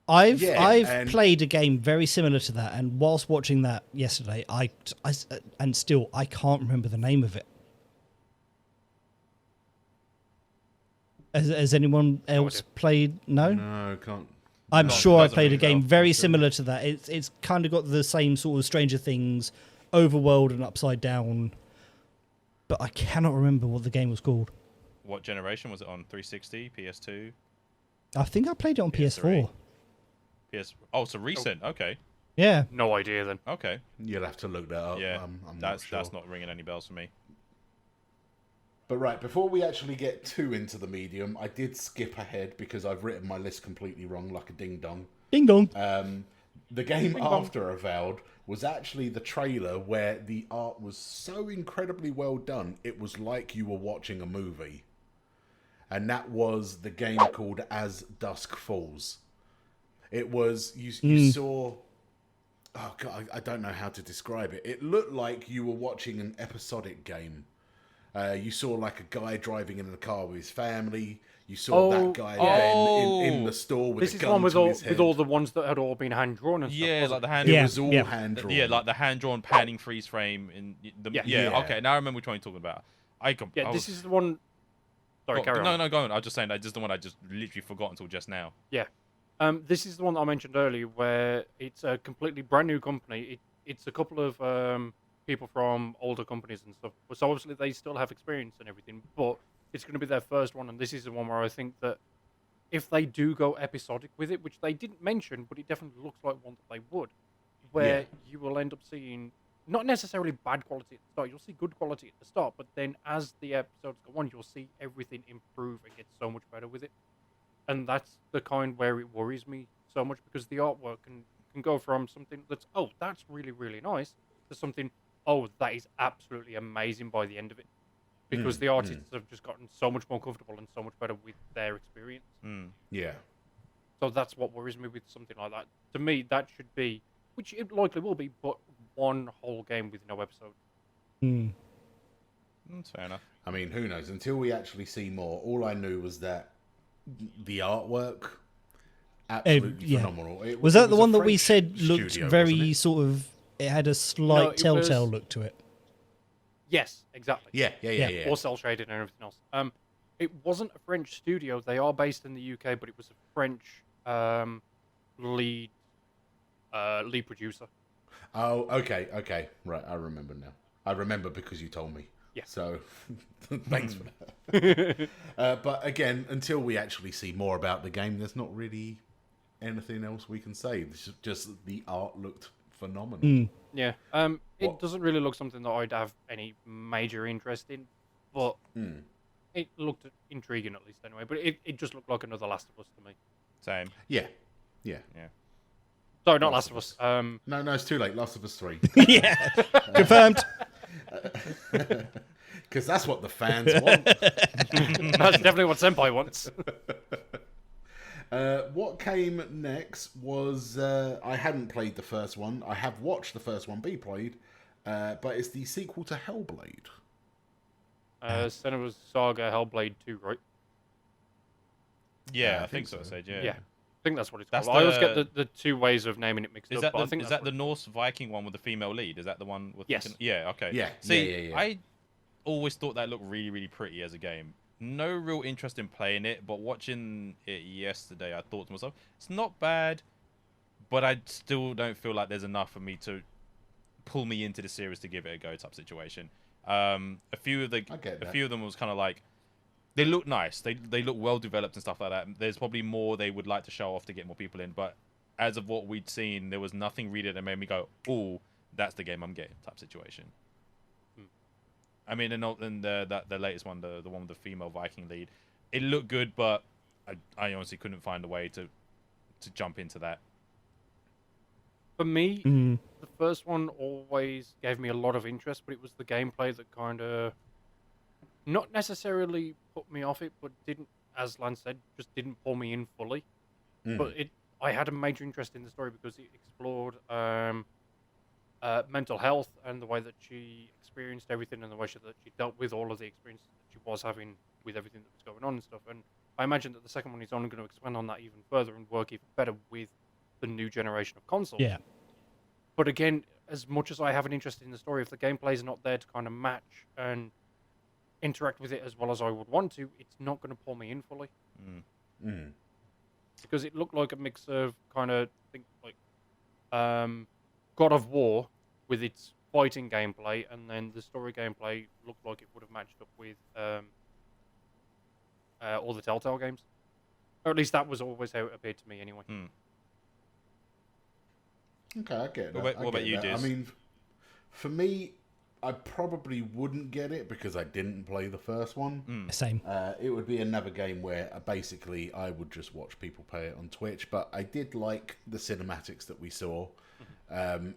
I've played a game very similar to that, and whilst watching that yesterday, I can't remember the name of it. Has anyone else played? No, I can't. I'm sure I played a game very similar to that. It's kind of got the same sort of Stranger Things, overworld and upside down, but I cannot remember what the game was called. What generation was it on? 360, PS2? I think I played it on PS4. Oh, so recent. Okay. Yeah. No idea then. Okay. You'll have to look that up. Yeah, I'm that's not sure. That's not ringing any bells for me. But right, before we actually get too into the Medium, I did skip ahead because I've written my list completely wrong, like a ding dong. Ding dong. The game after Avowed was actually the trailer where the art was so incredibly well done, it was like you were watching a movie. And that was the game called As Dusk Falls. It was, you saw, oh God, I don't know how to describe it. It looked like you were watching an episodic game. You saw like a guy driving in a car with his family. You saw that guy then in the store with a gun to his head. With all the ones that had all been hand-drawn and stuff. Yeah, like the hand. It was all hand-drawn. Yeah, like the hand-drawn panning freeze frame. Okay, now I remember which one you're talking about. This is the one... Sorry, carry on. No, go on. I was just saying that this is the one I just literally forgot until just now. Yeah. This is the one that I mentioned earlier, where it's a completely brand new company. It's a couple of people from older companies and stuff. So obviously they still have experience and everything, but it's going to be their first one, and this is the one where I think that if they do go episodic with it, which they didn't mention, but it definitely looks like one that they would, where you will end up seeing not necessarily bad quality at the start. You'll see good quality at the start, but then as the episodes go on, you'll see everything improve and get so much better with it. And that's the kind where it worries me so much, because the artwork can go from something that's, oh, that's really, really nice, to something, oh, that is absolutely amazing by the end of it. Because the artists have just gotten so much more comfortable and so much better with their experience. Yeah. So that's what worries me with something like that. To me, that should be, which it likely will be, but one whole game with no episode. That's fair enough. I mean, who knows? Until we actually see more, all I knew was that the artwork, absolutely phenomenal. Was that the one that we said looked very sort of, it had a slight telltale look to it? Yes, exactly. Yeah. Or cell shaded and everything else. It wasn't a French studio. They are based in the UK, but it was a French lead producer. Oh, okay. Right, I remember now. I remember because you told me. Yeah. So, thanks for that. But again, until we actually see more about the game, there's not really anything else we can say. This is just the art looked phenomenal. Yeah. It doesn't really look something that I'd have any major interest in, but it looked intriguing at least anyway. But it just looked like another Last of Us to me. Same. Yeah. Sorry, not Last of Us. No, it's too late. Last of Us 3. Yeah, confirmed. Because that's what the fans want. That's definitely what Senpai wants. What came next was I hadn't played the first one. I have watched the first one be played, but it's the sequel to Hellblade. Senua's Saga Hellblade 2, right? Yeah, I think so. Yeah. I think that's what it's called. I always get the two ways of naming it mixed up. Is that the Norse Viking one with the female lead? Is that the one with? Yes. Yeah. Okay. Yeah. See, I always thought that looked really, really pretty as a game. No real interest in playing it, but watching it yesterday, I thought to myself, it's not bad, but I still don't feel like there's enough for me to pull me into the series to give it a go type situation. A few of them was kind of like, they look nice. They look well developed and stuff like that. There's probably more they would like to show off to get more people in. But as of what we'd seen, there was nothing really that made me go, "Oh, that's the game I'm getting." Type situation. I mean, and the latest one, the one with the female Viking lead, it looked good, but I honestly couldn't find a way to jump into that. For me, the first one always gave me a lot of interest, but it was the gameplay that kind of not necessarily put me off it, but didn't, as Lance said, just didn't pull me in fully. But I had a major interest in the story because it explored mental health and the way that she experienced everything and the way that she dealt with all of the experiences that she was having with everything that was going on and stuff. And I imagine that the second one is only going to expand on that even further and work even better with the new generation of consoles. Yeah. But again, as much as I have an interest in the story, if the gameplay is not there to kind of match and interact with it as well as I would want to, it's not going to pull me in fully. Because it looked like a mix of kind of God of War with its fighting gameplay, and then the story gameplay looked like it would have matched up with all the Telltale games. Or at least that was always how it appeared to me anyway. Okay, I get that. What about you, Diz? I mean, for me, I probably wouldn't get it because I didn't play the first one. Same. It would be another game where basically I would just watch people play it on Twitch, but I did like the cinematics that we saw.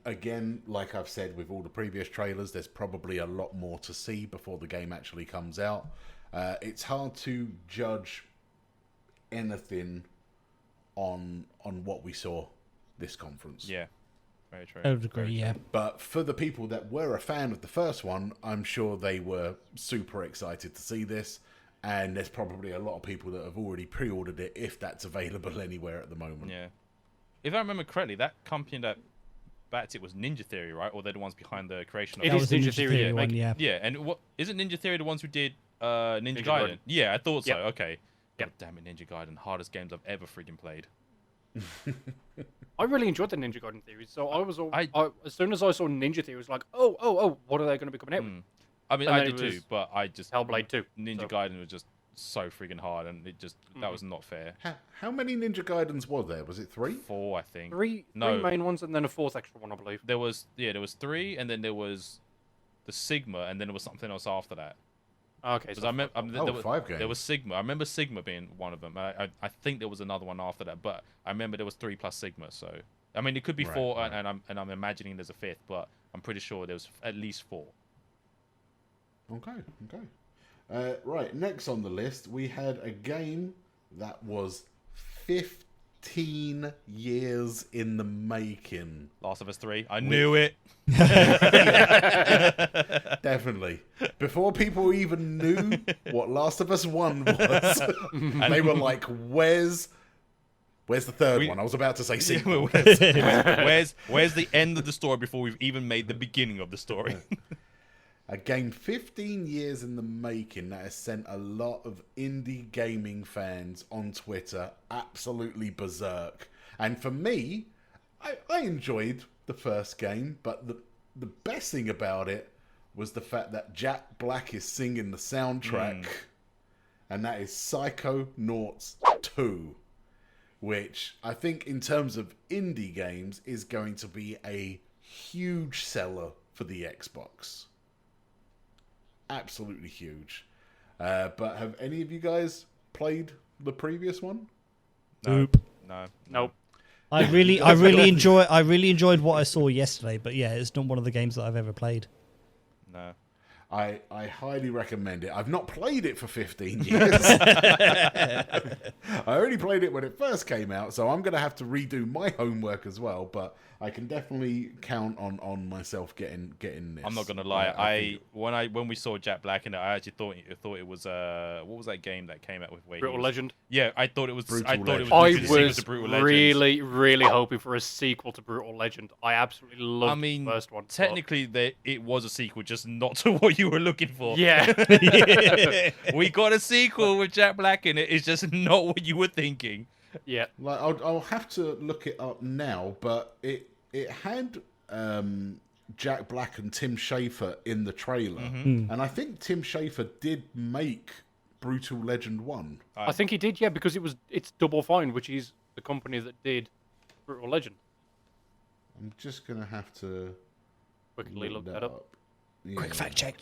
Again, like I've said with all the previous trailers, there's probably a lot more to see before the game actually comes out. It's hard to judge anything on what we saw this conference. Yeah, very true. I would agree, yeah. But for the people that were a fan of the first one, I'm sure they were super excited to see this. And there's probably a lot of people that have already pre-ordered it if that's available anywhere at the moment. Yeah. If I remember correctly, that company that backed it was Ninja Theory, right? Or they're the ones behind the creation of it. That Is was Ninja Theory, one, yeah. Yeah, and what isn't Ninja Theory the ones who did Ninja Gaiden? Yeah, I thought so. Yep. Okay. Yep. God damn it, Ninja Gaiden, hardest games I've ever freaking played. I really enjoyed the Ninja Gaiden theories, so I was as soon as I saw Ninja Theory, it was like, oh, what are they going to be coming out with? I mean, And I then did it too, was but I just Hellblade 2. Ninja so. Gaiden was just so freaking hard, and it just that was not fair. How many Ninja Gaidens was there? Was it 3? 4, I think. Three main ones and then a fourth extra one, I believe. There was 3, and then there was the Sigma, and then there was something else after that. Okay, so there was 5 games. There was Sigma. I remember Sigma being one of them. I think there was another one after that, but I remember there was 3 plus Sigma. So I mean, it could be 4, right. and I'm imagining there's a 5th, but I'm pretty sure there was at least 4. Okay. Right, next on the list, we had a game that was 15 years in the making. Last of Us 3. I knew it. Definitely. Before people even knew what Last of Us 1 was, they were like, where's the third one? I was about to say sequel. Where's the end of the story before we've even made the beginning of the story? A game 15 years in the making that has sent a lot of indie gaming fans on Twitter absolutely berserk. And for me, I enjoyed the first game, but the best thing about it was the fact that Jack Black is singing the soundtrack, and that is Psychonauts 2, which I think in terms of indie games is going to be a huge seller for the Xbox. Absolutely huge. But have any of you guys played the previous one? Nope. No. I really enjoyed what I saw yesterday, but yeah, it's not one of the games that I've ever played. No. I highly recommend it. I've not played it for 15 years. I only played it when it first came out, so I'm going to have to redo my homework as well, but I can definitely count on myself getting this. I'm not going to lie. When we saw Jack Black in it, I actually thought it was what was that game that came out with Brutal Legend? Yeah, I thought it was Brutal Legend. I was really hoping for a sequel to Brutal Legend. I absolutely loved the first one. Technically, it was a sequel, just not to what you were looking for. Yeah. We got a sequel with Jack Black in it. It's just not what you were thinking. Yeah. Like I'll have to look it up now, but it had Jack Black and Tim Schafer in the trailer, and I think Tim Schafer did make Brutal Legend 1. I think he did, yeah, because it's Double Fine, which is the company that did Brutal Legend. I'm just gonna have to Quickly look that up. Yeah. Quick fact check.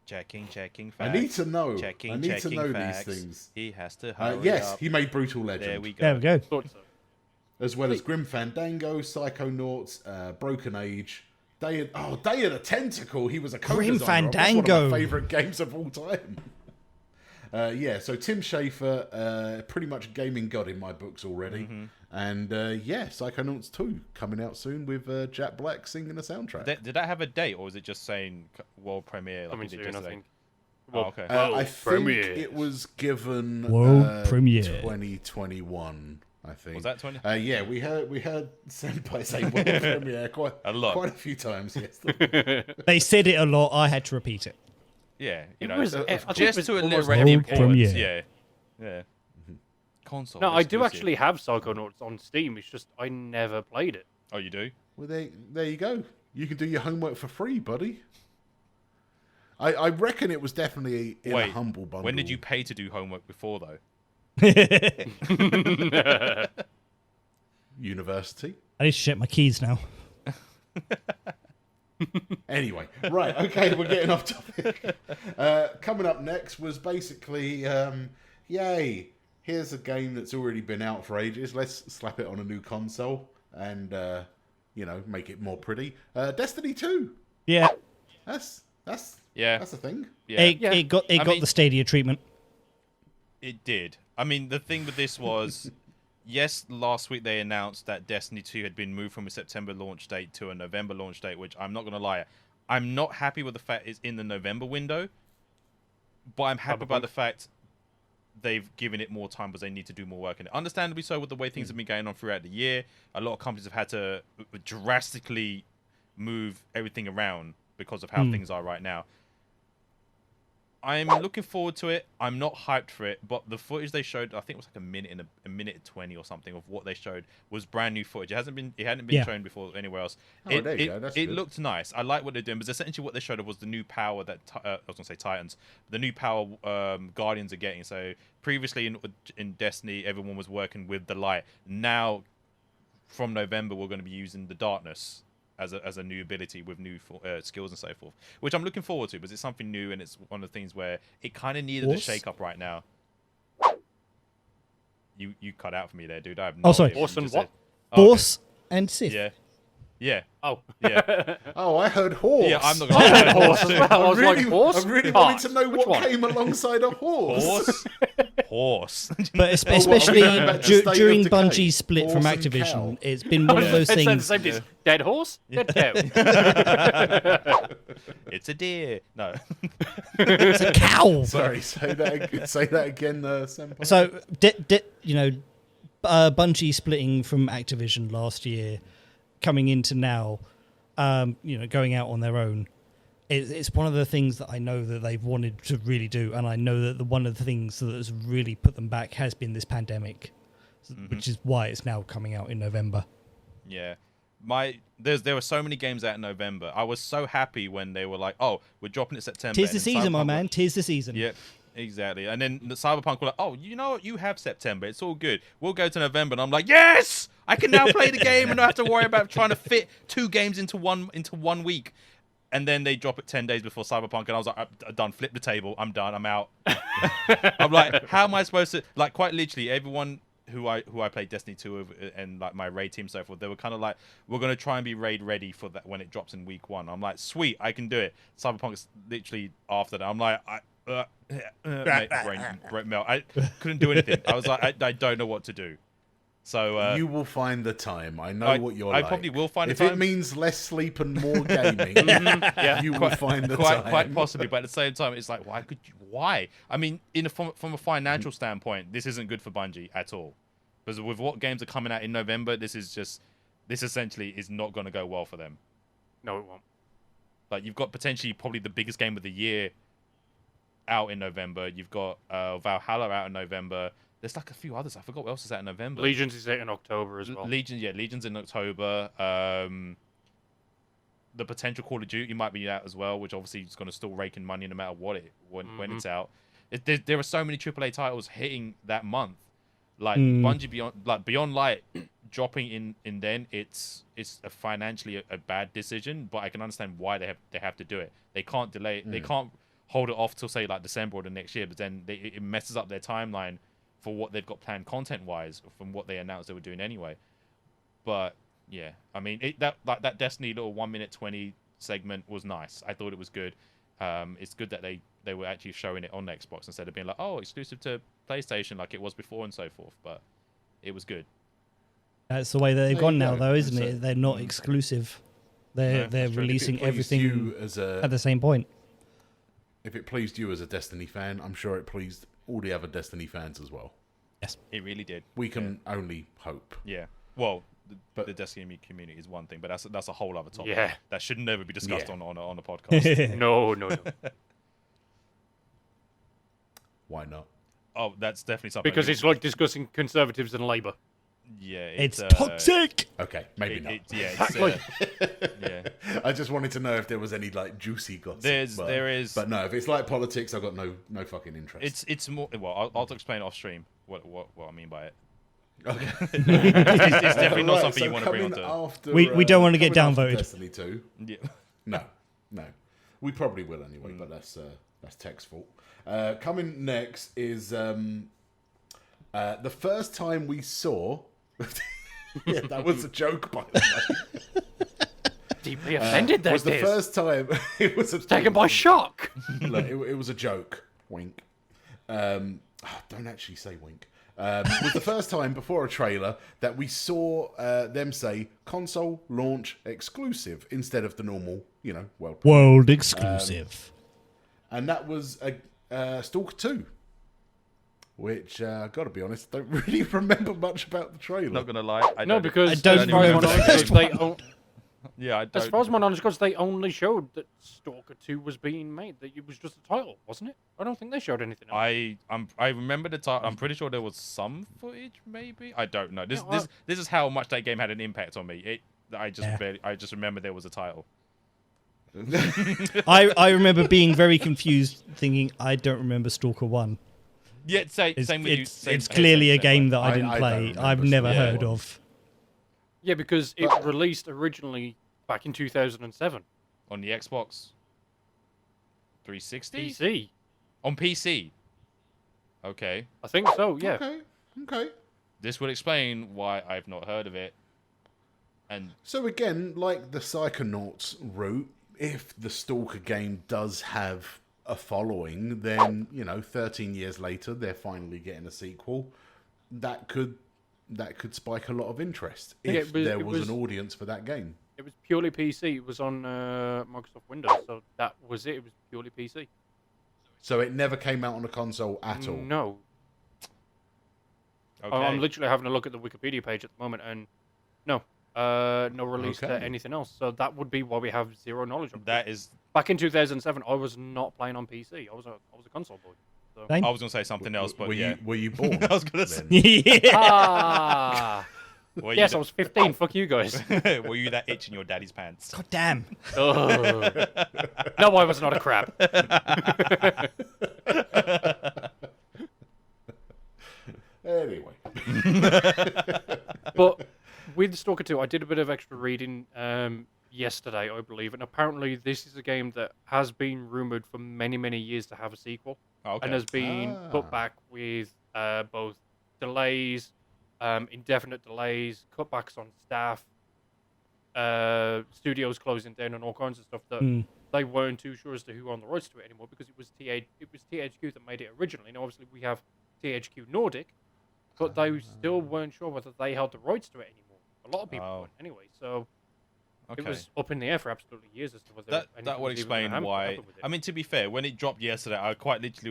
Checking facts. I need to know. Checking I need to know facts. these things. He has to hurry Yes, up. he made Brutal Legend. There we go. There we go. Thought so. As well as Grim Fandango, Psychonauts, Broken Age, Day of the Tentacle. He was a co-designer. Grim Fandango. That's one of my favourite games of all time. So Tim Schafer, pretty much gaming god in my books already. And Psychonauts 2 coming out soon with Jack Black singing the soundtrack. Did that have a date, or was it just saying world premiere? Coming it did soon, I yesterday? think. Okay. I think premiere. it was given World premiere 2021. I think. Was that 20? Yeah, we heard Senpai say world premiere quite a few times. Yes. They said it a lot. I had to repeat it. Yeah, I think just it was to almost alliterate the world importance. premiere. Yeah. Console. No, I do exclusive. actually have Psychonauts on Steam. It's just I never played it. Oh, you do? Well, there you go. You can do your homework for free, buddy. I reckon it was definitely in a humble bundle. When did you pay to do homework before, though? University. I need to check my keys now. Anyway, right, okay, we're getting off topic. Coming up next was basically, yay, here's a game that's already been out for ages. Let's slap it on a new console and, make it more pretty. Destiny 2. Yeah. That's a thing. Yeah. It got the Stadia treatment. It did. I mean, the thing with this was, yes, last week they announced that Destiny 2 had been moved from a September launch date to a November launch date, which I'm not going to lie, I'm not happy with the fact it's in the November window, but I'm happy about the fact they've given it more time because they need to do more work in it. Understandably so, with the way things have been going on throughout the year. A lot of companies have had to drastically move everything around because of how things are right now. I'm looking forward to it. I'm not hyped for it, but the footage they showed, I think it was like a minute 20 or something of what they showed was brand new footage. It hadn't been shown before anywhere else. Oh, there you go. That's it good. looked nice. I like what they're doing, but essentially what they showed was the new power that I was gonna say Titans, the new power Guardians are getting. So previously in Destiny, everyone was working with the light. Now, from November, we're going to be using the darkness as a new ability with new skills and so forth, which I'm looking forward to because it's something new and it's one of the things where it kind of needed a shake up right now. You cut out for me there, dude. I have no sorry. idea Force you and just what? said. Force and Sith. Yeah. Oh. Yeah. Oh, I heard horse. Yeah, I'm not going to Horse as well. I was like, horse? I really Cart. wanted to know Which what one? came alongside a horse. Horse. But especially going back to State of during Decay, Bungie's split from horse and Activision, cow. it's been one of those It's things. the same thing. Dead horse? Dead cow. It's a deer. No. It's a cow. Sorry, say that again, Senpai. So, Bungie splitting from Activision last year, coming into now, going out on their own. it's one of the things that I know that they've wanted to really do, and I know that one of the things that has really put them back has been this pandemic, which is why it's now coming out in November. Yeah. There were so many games out in November. I was so happy when they were like, "Oh, we're dropping it September." Tis the season, my man. Tis the season. Yep, exactly. And then the Cyberpunk were like, "Oh, you know what? You have September. It's all good. We'll go to November." And I'm like, "Yes! I can now play the game and not have to worry about trying to fit 2 games into one week." And then they drop it 10 days before Cyberpunk, and I was like, "I'm done. Flip the table. I'm done. I'm out." I'm like, "How am I supposed to?" Like, quite literally, everyone who I played Destiny 2 and like my raid team and so forth, they were kind of like, "We're gonna try and be raid ready for that when it drops in week 1." I'm like, "Sweet, I can do it." Cyberpunk's literally after that. I'm like, brain melt. I couldn't do anything. I was like, I don't know what to do. So you will find the time. I know what you're like. I probably will find if the time. If it means less sleep and more gaming, you will find the time. Quite possibly, but at the same time, it's like, why? I mean, from a financial standpoint, this isn't good for Bungie at all. Because with what games are coming out in November, this essentially is not going to go well for them. No, it won't. Like, you've got potentially probably the biggest game of the year out in November. You've got Valhalla out in November. There's like a few others. I forgot what else is out in November. Legions is out in October as well. Legion's in October. The potential Call of Duty might be out as well, which obviously is going to still rake in money no matter when it's out. There are so many AAA titles hitting that month. Like Bungie Beyond Light dropping in then it's financially a bad decision, but I can understand why they have to do it. They can't delay it. They can't hold it off till say like December or the next year, but then it messes up their timeline for what they've got planned content wise from what they announced they were doing anyway. But yeah, I mean that Destiny little 1 minute 20 segment was nice. I thought it was good. It's good that they were actually showing it on Xbox instead of being like, oh, exclusive to PlayStation like it was before and so forth. But it was good. That's the way that they've gone now, though, isn't it? They're not exclusive. They're releasing everything at the same point. If it pleased you as a Destiny fan, I'm sure it pleased all the other Destiny fans as well. Yes, it really did. We can only hope. Yeah. Well, the Destiny community is one thing, but that's a whole other topic. Yeah. That should never be discussed on a podcast. No. Why not? Oh, that's definitely something. Because it's like discussing Conservatives and Labour. Yeah, it's toxic. Okay, maybe not. Yeah. I just wanted to know if there was any like juicy gossip. There is, but no. If it's like politics, I've got no fucking interest. It's more. Well, I'll explain off stream what I mean by it. Okay. It's definitely not something you want to bring onto. We don't want to get downvoted. Destiny 2. Yeah. No. We probably will anyway, but that's Tech's fault. Coming next is the first time we saw. Yeah, that was a joke, by the way. Deeply offended. That was the first time it was taken by shock. Look, it was a joke. Wink. Don't actually say wink. It was the first time before a trailer that we saw them say console launch exclusive instead of the normal, world exclusive. And that was Stalker 2, which I've got to be honest, don't really remember much about the trailer. Not gonna lie, because I don't remember the first one. Yeah, I don't. As far as my knowledge goes, they only showed that Stalker 2 was being made. That it was just a title, wasn't it? I don't think they showed anything else. I remember the title. I'm pretty sure there was some footage, maybe. I don't know. This is how much that game had an impact on me. I just remember there was a title. I remember being very confused, thinking I don't remember Stalker 1. Yeah, same with you. It's clearly a game that I didn't play. I've never heard of. Yeah, because it released originally back in 2007. On the Xbox 360? PC. On PC. Okay. I think so, yeah. Okay. This would explain why I've not heard of it. And so again, like the Psychonauts route, if the Stalker game does have a following, then 13 years later they're finally getting a sequel. That could spike a lot of interest if there was an audience for that game. It was purely PC. It was on Microsoft Windows, so that was it. It was purely PC. So it never came out on a console at all? No. okay. I'm literally having a look at the Wikipedia page at the moment, and no release to anything else. So that would be why we have zero knowledge of it. back in 2007, I was not playing on PC. I was a console boy. So. I was gonna say something else, but were you born? I was gonna say. Ah. Yes, I was 15. Fuck you guys. Were you that itch in your daddy's pants? God damn. Oh. No, I was not a crab. Anyway. But with Stalker 2, I did a bit of extra reading yesterday, I believe, and apparently this is a game that has been rumored for many, many years to have a sequel, and has been put back with both delays, indefinite delays, cutbacks on staff, studios closing down, and all kinds of stuff that they weren't too sure as to who owned the rights to it anymore, because it was THQ that made it originally. Now, obviously, we have THQ Nordic, but they still weren't sure whether they held the rights to it anymore. A lot of people weren't anyway, so it was up in the air for absolutely years as to whether that would explain why. I mean, to be fair, when it dropped yesterday, I quite literally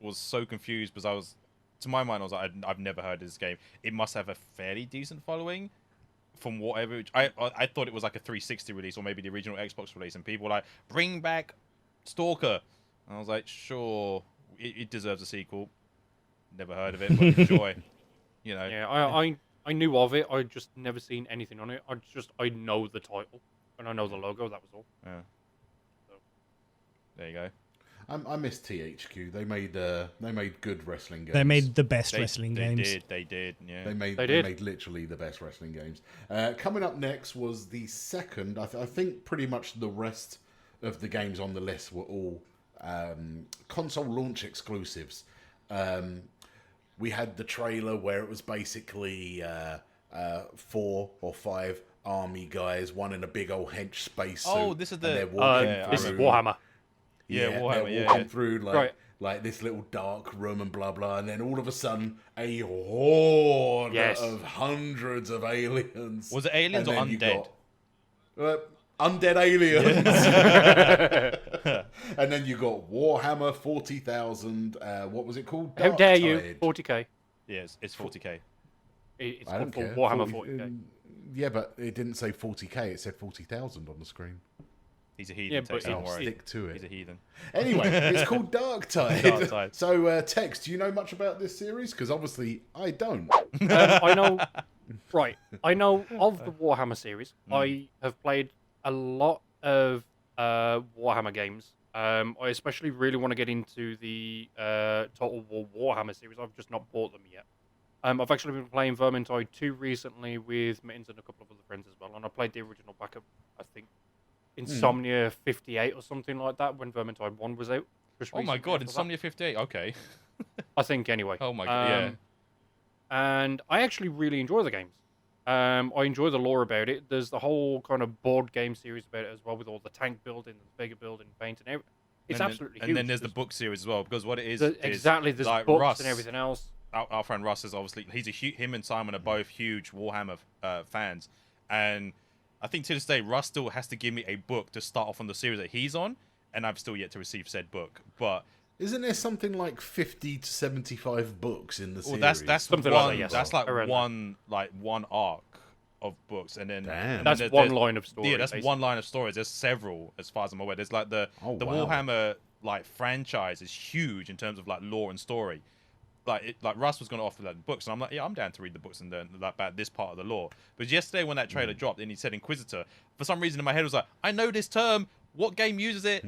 was so confused, because I was, to my mind, I was like, I've never heard of this game. It must have a fairly decent following. From whatever, I thought it was like a 360 release, or maybe the original Xbox release, and people were like, bring back Stalker. And I was like, sure, it deserves a sequel. Never heard of it, but enjoy. You know. Yeah, I knew of it. I just never seen anything on it. I know the title and I know the logo. That was all. Yeah. So. There you go. I miss THQ. They made good wrestling games. They made the best wrestling games. They did. Yeah. They made literally the best wrestling games. Coming up next was the second. I think pretty much the rest of the games on the list were all console launch exclusives. We had the trailer where it was basically 4 or 5 army guys, one in a big old hench space suit. Oh, this is this is Warhammer. Yeah, Warhammer. They're walking through like this little dark room and blah blah, and then all of a sudden a horde of hundreds of aliens. Was it aliens or undead? Undead aliens. And then you got Warhammer 40,000. What was it called? How dare you? 40k. Yes, it's 40k. It's called Warhammer 40k. Yeah, but it didn't say 40k. It said 40,000 on the screen. He's a heathen. Yeah, but I'll stick to it. He's a heathen. Anyway, it's called Darktide. So, Tex, do you know much about this series? Because obviously I don't. I know. Right, I know of the Warhammer series. I have played a lot of Warhammer games. I especially really want to get into the Total War Warhammer series. I've just not bought them yet. I've actually been playing Vermintide 2 recently with Mittens and a couple of other friends as well, and I played the original back up, I think, Insomnia 58 or something like that when Vermintide 1 was out. Oh my god, Insomnia 58, okay. I think, anyway. Oh my god, yeah. And I actually really enjoy the games. I enjoy the lore about it. There's the whole kind of board game series about it as well, with all the tank building, the figure building, painting, everything. It's absolutely huge. And then there's the book series as well, because what it is exactly, there's like books Russ, and everything else. Our friend Russ is obviously, him and Simon are both huge Warhammer fans, and I think to this day Russ still has to give me a book to start off on the series that he's on, and I've still yet to receive said book. But isn't there something like 50 to 75 books in the series? That's something one, like that, yes. That's like one arc of books, and then that's one line of story. Yeah, that's basically one line of stories. There's several, as far as I'm aware. There's like the Warhammer like franchise is huge in terms of like lore and story. Like Russ was going to offer like books, and I'm like, yeah, I'm down to read the books and learn about this part of the lore. But yesterday when that trailer dropped and he said Inquisitor, for some reason in my head was like, I know this term. What game uses it?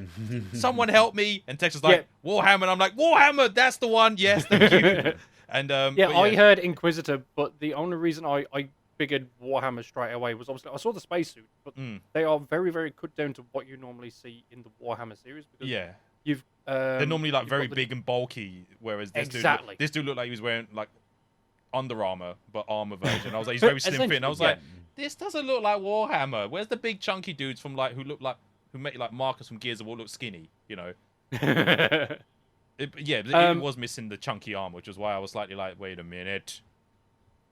Someone help me! And Tex was like, Warhammer. And I'm like, Warhammer, that's the one. Yes, thank you. And I heard Inquisitor, but the only reason I figured Warhammer straight away was obviously I saw the spacesuit, but they are very, very cut down to what you normally see in the Warhammer series. Because they're normally like very big and bulky, whereas this dude looked like he was wearing like Under Armour, but armor version. I was like, he's very slim fit, and I was like, this doesn't look like Warhammer. Where's the big chunky dudes from like who make like Marcus from Gears of War look skinny, you know? It was missing the chunky armor, which is why I was slightly like, wait a minute.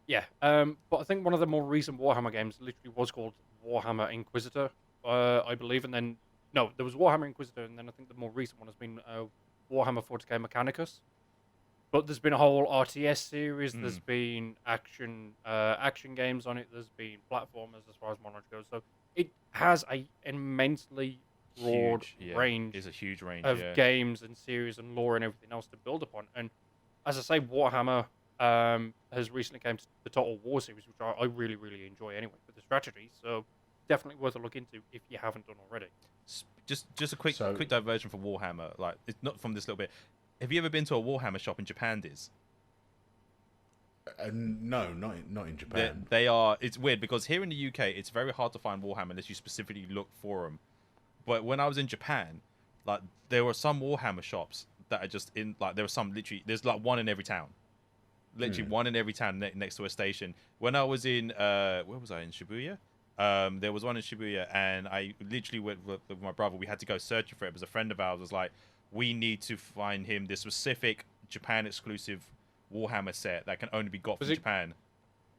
Yeah, but I think one of the more recent Warhammer games literally was called Warhammer Inquisitor, I believe, and then there was Warhammer Inquisitor, and then I think the more recent one has been Warhammer 40k Mechanicus. But there's been a whole RTS series. There's been action games on it. There's been platformers, as far as my knowledge goes. So it has a immensely broad Huge, range. It's a huge range of games and series and lore and everything else to build upon. And as I say, Warhammer has recently came to the Total War series, which I really, really enjoy anyway for the strategy. So definitely worth a look into if you haven't done already. Just a quick diversion for Warhammer. Like, it's not from this little bit. Have you ever been to a Warhammer shop in Japan, Diz? No, not in Japan. They are. It's weird because here in the UK, it's very hard to find Warhammer unless you specifically look for them. But when I was in Japan, like there were some Warhammer shops that are just in. Like there were some literally. There's like one in every town. Literally one in every town next to a station. When I was in where was I, in Shibuya? There was one in Shibuya, and I literally went with my brother. We had to go searching for it because a friend of ours was like, we need to find him this specific Japan exclusive Warhammer set that can only be got from Japan.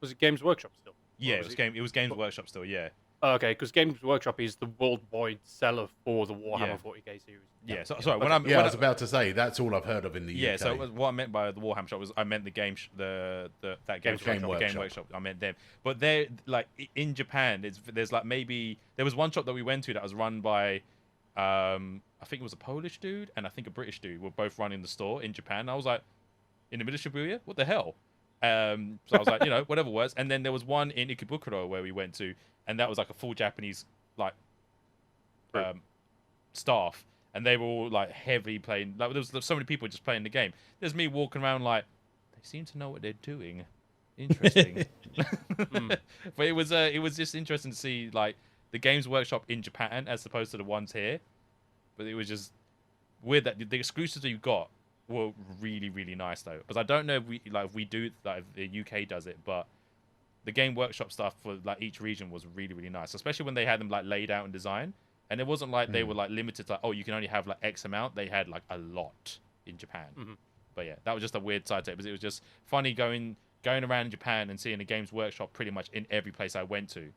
Was it Games Workshop still? Yeah, it was Games Workshop still. Yeah. Okay, because Games Workshop is the worldwide seller for the Warhammer 40k series. Yeah, sorry. I was about to say that's all I've heard of in the UK. Yeah, so what I meant by the Warhammer shop was I meant the game, Game Workshop. I meant them, but they're like in Japan. There's like maybe there was one shop that we went to that was run by, I think it was a Polish dude and I think a British dude were both running the store in Japan. I was like, in the middle of Shibuya, what the hell? So I was like, whatever works. And then there was one in Ikebukuro where we went to, and that was like a full Japanese like staff, and they were all like heavily playing. Like there was so many people just playing the game. There's me walking around like they seem to know what they're doing. Interesting. But it was just interesting to see like the Games Workshop in Japan as opposed to the ones here. But it was just weird that the exclusives that you got were really, really nice though, because I don't know if we do like if the UK does it, but the Game Workshop stuff for like each region was really, really nice, especially when they had them like laid out in design, and it wasn't like they were like limited to like, oh, you can only have like X amount. They had like a lot in Japan. But yeah, that was just a weird side to it. It was just funny going around Japan and seeing a Games Workshop pretty much in every place I went to,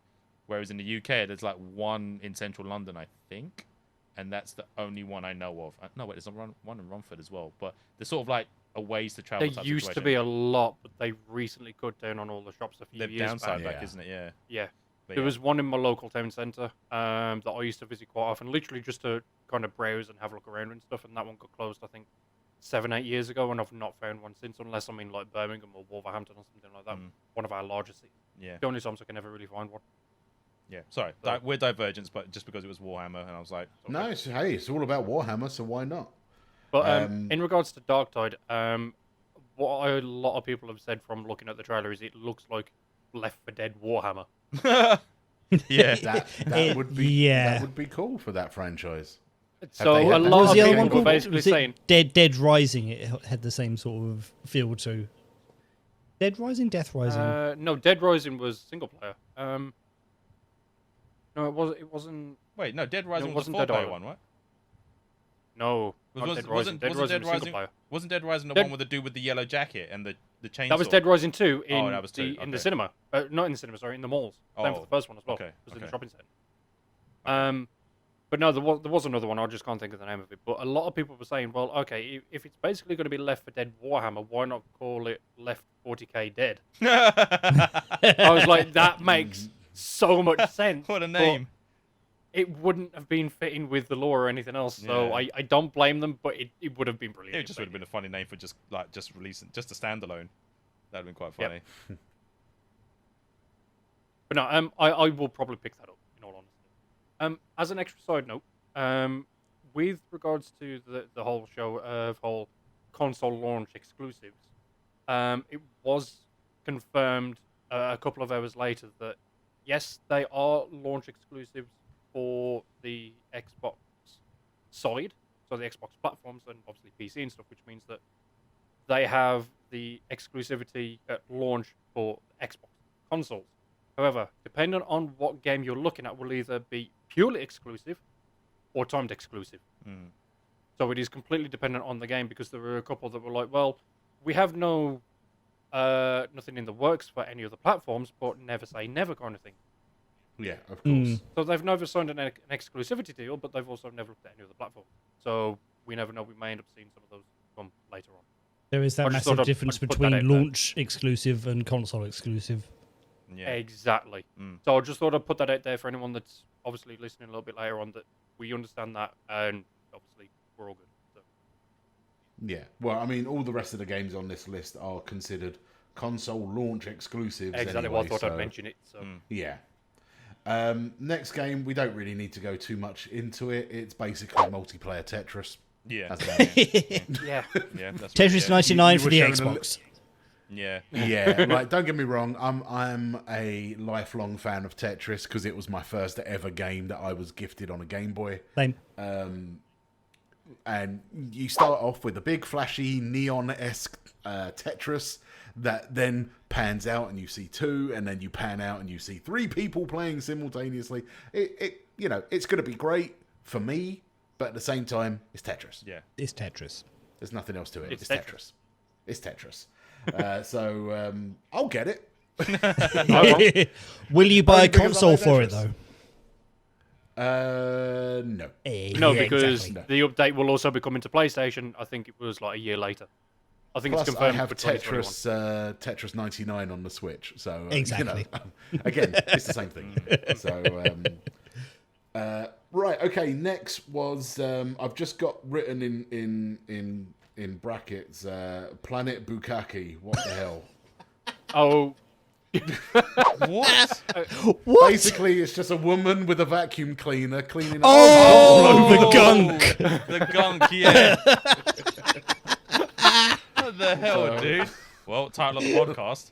whereas in the UK there's like one in central London, I think. And that's the only one I know of. No, wait, there's one in Romford as well. But there's sort of like a ways to travel. There used to be a lot, but they recently cut down on all the shops a few years back. Downside back, isn't it? Yeah. Yeah. There was one in my local town centre that I used to visit quite often, literally just to kind of browse and have a look around and stuff. And that one got closed, I think, 7-8 years ago, and I've not found one since, unless I'm in like Birmingham or Wolverhampton or something like that. One of our larger cities. Yeah. The only times I can never really find one. Yeah, sorry, we're divergence, but just because it was Warhammer, and I was like, okay. No, it's all about Warhammer, so why not? But in regards to Darktide, what a lot of people have said from looking at the trailer is it looks like Left 4 Dead Warhammer. Yeah, that would be cool for that franchise. So a lot of people were basically saying Dead Rising. It had the same sort of feel too. Dead Rising, Death Rising. No, Dead Rising was single player. No, it wasn't. Wait, no, Dead Rising was a 4-player one, right? No, Dead Rising. Dead Rising was single player. Wasn't Dead Rising the one with the dude with the yellow jacket and the chainsaw? That was Dead Rising 2 in that was in the cinema. Not in the cinema, sorry, in the malls. Same for the first one as well. Okay. It was in the shopping centre. But no, there was another one. I just can't think of the name of it. But a lot of people were saying, well, okay, if it's basically going to be Left 4 Dead Warhammer, why not call it Left 40k Dead? I was like, that makes so much sense. What a name. It wouldn't have been fitting with the lore or anything else, so I don't blame them, but it would have been brilliant. It just would have been a funny name for just releasing, just a standalone. That would have been quite funny. Yep. But no, I will probably pick that up, in all honesty. As an extra side note, with regards to the whole show of whole console launch exclusives, it was confirmed a couple of hours later that yes, they are launch exclusives for the Xbox side, so the Xbox platforms and obviously PC and stuff, which means that they have the exclusivity at launch for Xbox consoles. However, depending on what game you're looking at, will either be purely exclusive or timed exclusive. So it is completely dependent on the game, because there were a couple that were like, well, we have nothing in the works for any other platforms, but never say never kind of thing. Yeah, of course. So they've never signed an exclusivity deal, but they've also never looked at any other platform. So we never know. We may end up seeing some of those come later on. There is that massive difference between launch exclusive and console exclusive. Yeah, exactly. So I just thought I'd put that out there for anyone that's obviously listening a little bit later on, that we understand that, and obviously we're all good. So. Yeah. Well, I mean, all the rest of the games on this list are considered console launch exclusives. Exactly anyway, what I thought I'd mention it. So. Yeah. Next game, we don't really need to go too much into it. It's basically multiplayer Tetris. Yeah. That's about it. Yeah. Yeah. That's Tetris 99 for the showing Xbox. Yeah. Yeah, like don't get me wrong, I'm a lifelong fan of Tetris because it was my first ever game that I was gifted on a Game Boy. Same. And you start off with a big flashy neon-esque Tetris that then pans out and you see 2, and then you pan out and you see 3 people playing simultaneously. It's going to be great for me, but at the same time, it's Tetris. Yeah. It's Tetris. There's nothing else to it. It's Tetris. It's Tetris. So I'll get it. Will you buy a because I console like for it, Tetris. though? No. No, Yeah, because exactly. the update will also be coming to PlayStation. I think it was like a year later. I think Plus, it's I confirmed have for 2021. Tetris 99 on the Switch. So, Exactly. again, it's the same thing. So, right, okay, next was, I've just got written in brackets, Planet Bukkake. What the hell? Oh, What? What? Basically, it's just a woman with a vacuum cleaner cleaning up. Oh, the gunk. The gunk, yeah. What the hell, dude? Well, title of the podcast.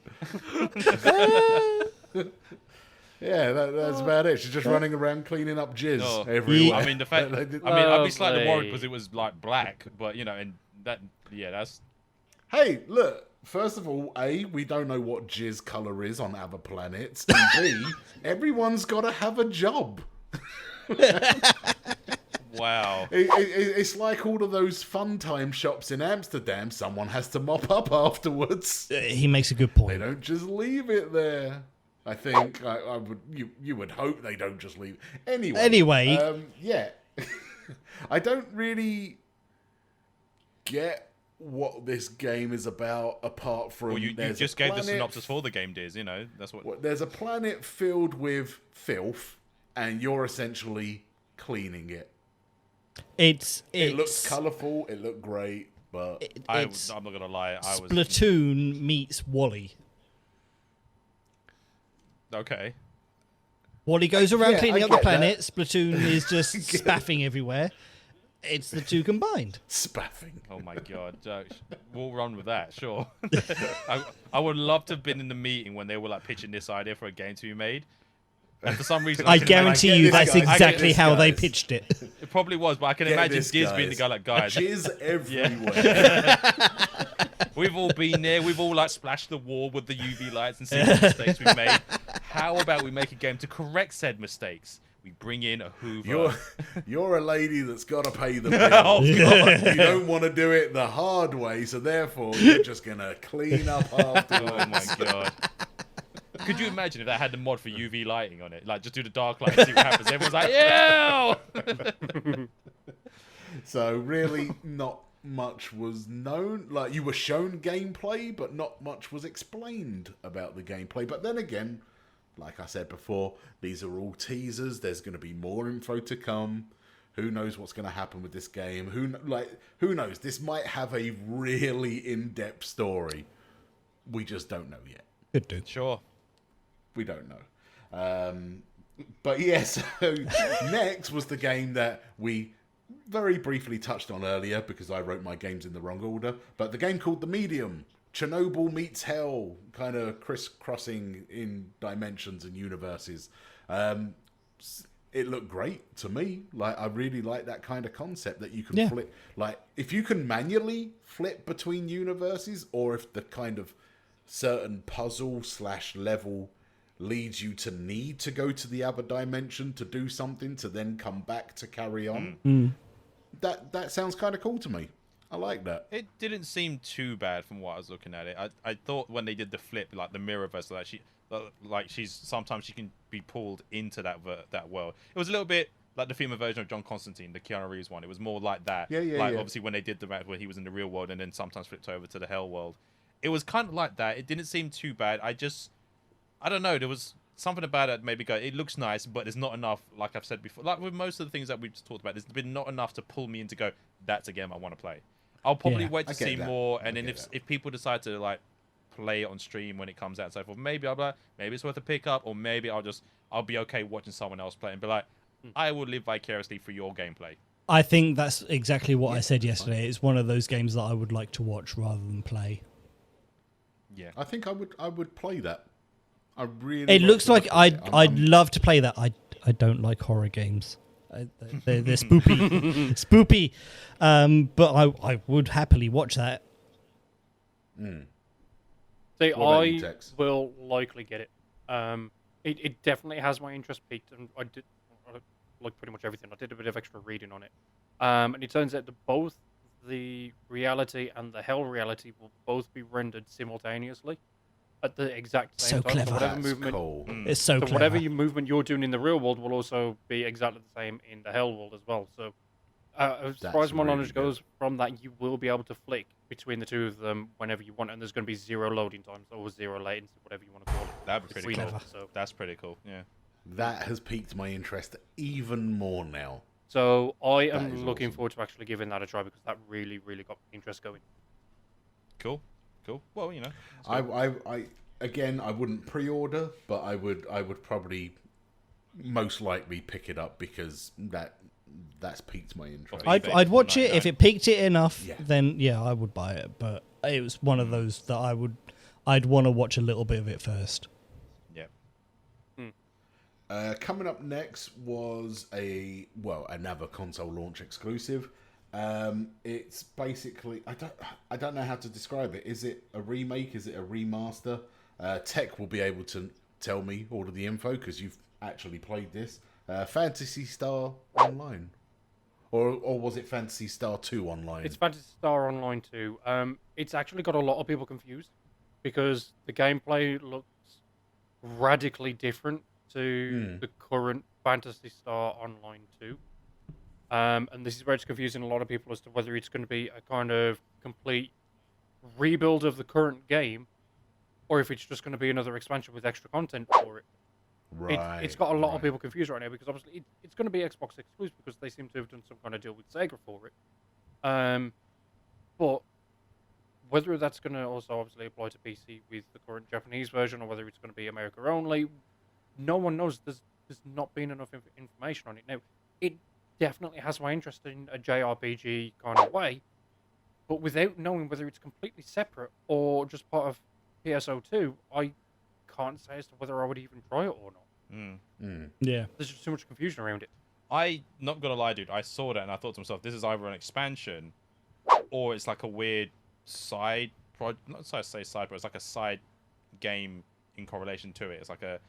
Yeah, that's about it. She's just running around cleaning up jizz everywhere. I mean, the fact. I'd be slightly worried because it was like black, but and that, that's. Hey, look. First of all, A, we don't know what jizz color is on other planets. And B, everyone's got to have a job. Wow. It's like all of those fun time shops in Amsterdam. Someone has to mop up afterwards. He makes a good They point. don't just leave it there. I think you would hope they don't just leave. Anyway, yeah. I don't really get what this game is about apart from Well, you just gave the synopsis for the game, Diz. That's what. There's a planet filled with filth, and you're essentially cleaning it. It looks colourful. It looked great, but I'm not gonna lie. I was Splatoon meets Wally. okay. Wally goes around Yeah, cleaning I up the get that. planet. Splatoon is just spaffing everywhere. It's the two combined. spaffing. Oh my god. We'll run with that, sure. I would love to have been in the meeting when they were like pitching this idea for a game to be made. And for some reason, I can guarantee imagine- you I get that's this, exactly guys. how they pitched it. it probably was, but I can Get imagine this, Diz being the guy like, guys, Jizz everywhere. we've all been there. We've all like splashed the wall with the UV lights and seen the mistakes we've made. How about we make a game to correct said mistakes? We bring in a Hoover. You're a lady that's got to pay the bill. Oh, You don't want to do it the hard way, so therefore you're just gonna clean up afterwards. Oh my god. Could you imagine if that had the mod for UV lighting on it? Like, just do the dark light and see what happens. Everyone's like, ew! So really, not much was known. Like, you were shown gameplay, but not much was explained about the gameplay. But then again, like I said before, these are all teasers. There's going to be more info to come. Who knows what's going to happen with this game? Who knows? This might have a really in-depth story. We just don't know yet. Good dude. Sure. We don't know. But yes, so next was the game that we very briefly touched on earlier because I wrote my games in the wrong order. But the game called The Medium. Chernobyl meets Hell, kind of crisscrossing in dimensions and universes. It looked great to me. Like, I really like that kind of concept that you can flip. Like, if you can manually flip between universes, or if the kind of certain puzzle / level leads you to need to go to the other dimension to do something to then come back to carry on. That sounds kind of cool to me. I like that. It didn't seem too bad from what I was looking at it. I thought when they did the flip, like the mirrorverse, she's sometimes she can be pulled into that world. It was a little bit like the female version of John Constantine, the Keanu Reeves one. It was more like that. Yeah. Obviously when they did the where he was in the real world and then sometimes flipped over to the hell world. It was kind of like that. It didn't seem too bad. I don't know. something about it maybe go, it looks nice, but there's not enough, like I've said before, like with most of the things that we've just talked about, there's been not enough to pull me in to go, that's a game I want to play. I'll probably wait to see more, and then if people decide to like play it on stream when it comes out and so forth, maybe I'll be like, maybe it's worth a pickup, or maybe I'll be okay watching someone else play and be like, I will live vicariously through your gameplay. I think that's exactly what I said yesterday. It's one of those games that I would like to watch rather than play. Yeah, I think I would play that. I really. It looks like I'd love to play that. I don't like horror games. They're spoopy, spoopy. But I would happily watch that. See, I will likely get it. It definitely has my interest peaked, and I like pretty much everything. I did a bit of extra reading on it, and it turns out that both the reality and the hell reality will both be rendered simultaneously at the exact same time. Clever. So whatever That's movement, cool. It's so clever. whatever movement you're doing in the real world will also be exactly the same in the hell world as well. So, as far as my knowledge goes, from that you will be able to flick between the two of them whenever you want, and there's going to be 0 loading times or 0 latency, whatever you want to call it. that'd be pretty cool. So That's pretty cool. Yeah. That has piqued my interest even more now. So I am is looking awesome. forward to actually giving that a try because that really, really got interest going. Cool. Well, you know, I wouldn't pre-order, but I would probably most likely pick it up because that's piqued my interest. I'd watch it if it piqued it enough. Yeah. Then I would buy it. But it was one of those that I'd want to watch a little bit of it first. yeah. Coming up next was another console launch exclusive. It's basically I don't know how to describe it. Is it a remake? Is it a remaster? Tech will be able to tell me all of the info because you've actually played this. Phantasy Star Online, or was it Phantasy Star 2 Online? It's Phantasy Star Online 2. It's actually got a lot of people confused because the gameplay looks radically different to the current Phantasy Star Online 2. And this is where it's confusing a lot of people as to whether it's going to be a kind of complete rebuild of the current game or if it's just going to be another expansion with extra content for it. Right. It's got a lot of people confused right now because obviously it's going to be Xbox exclusive because they seem to have done some kind of deal with Sega for it. But whether that's going to also obviously apply to PC with the current Japanese version or whether it's going to be America only, no one knows. There's not been enough information on it. Now, it definitely has my interest in a JRPG kind of way, but without knowing whether it's completely separate or just part of PSO2, I can't say as to whether I would even try it or not. Yeah. There's just too much confusion around it. I not gonna lie, dude. I saw that and I thought to myself, this is either an expansion or it's like a weird side project. Not so I say side, but it's like a side game in correlation to it. It's like a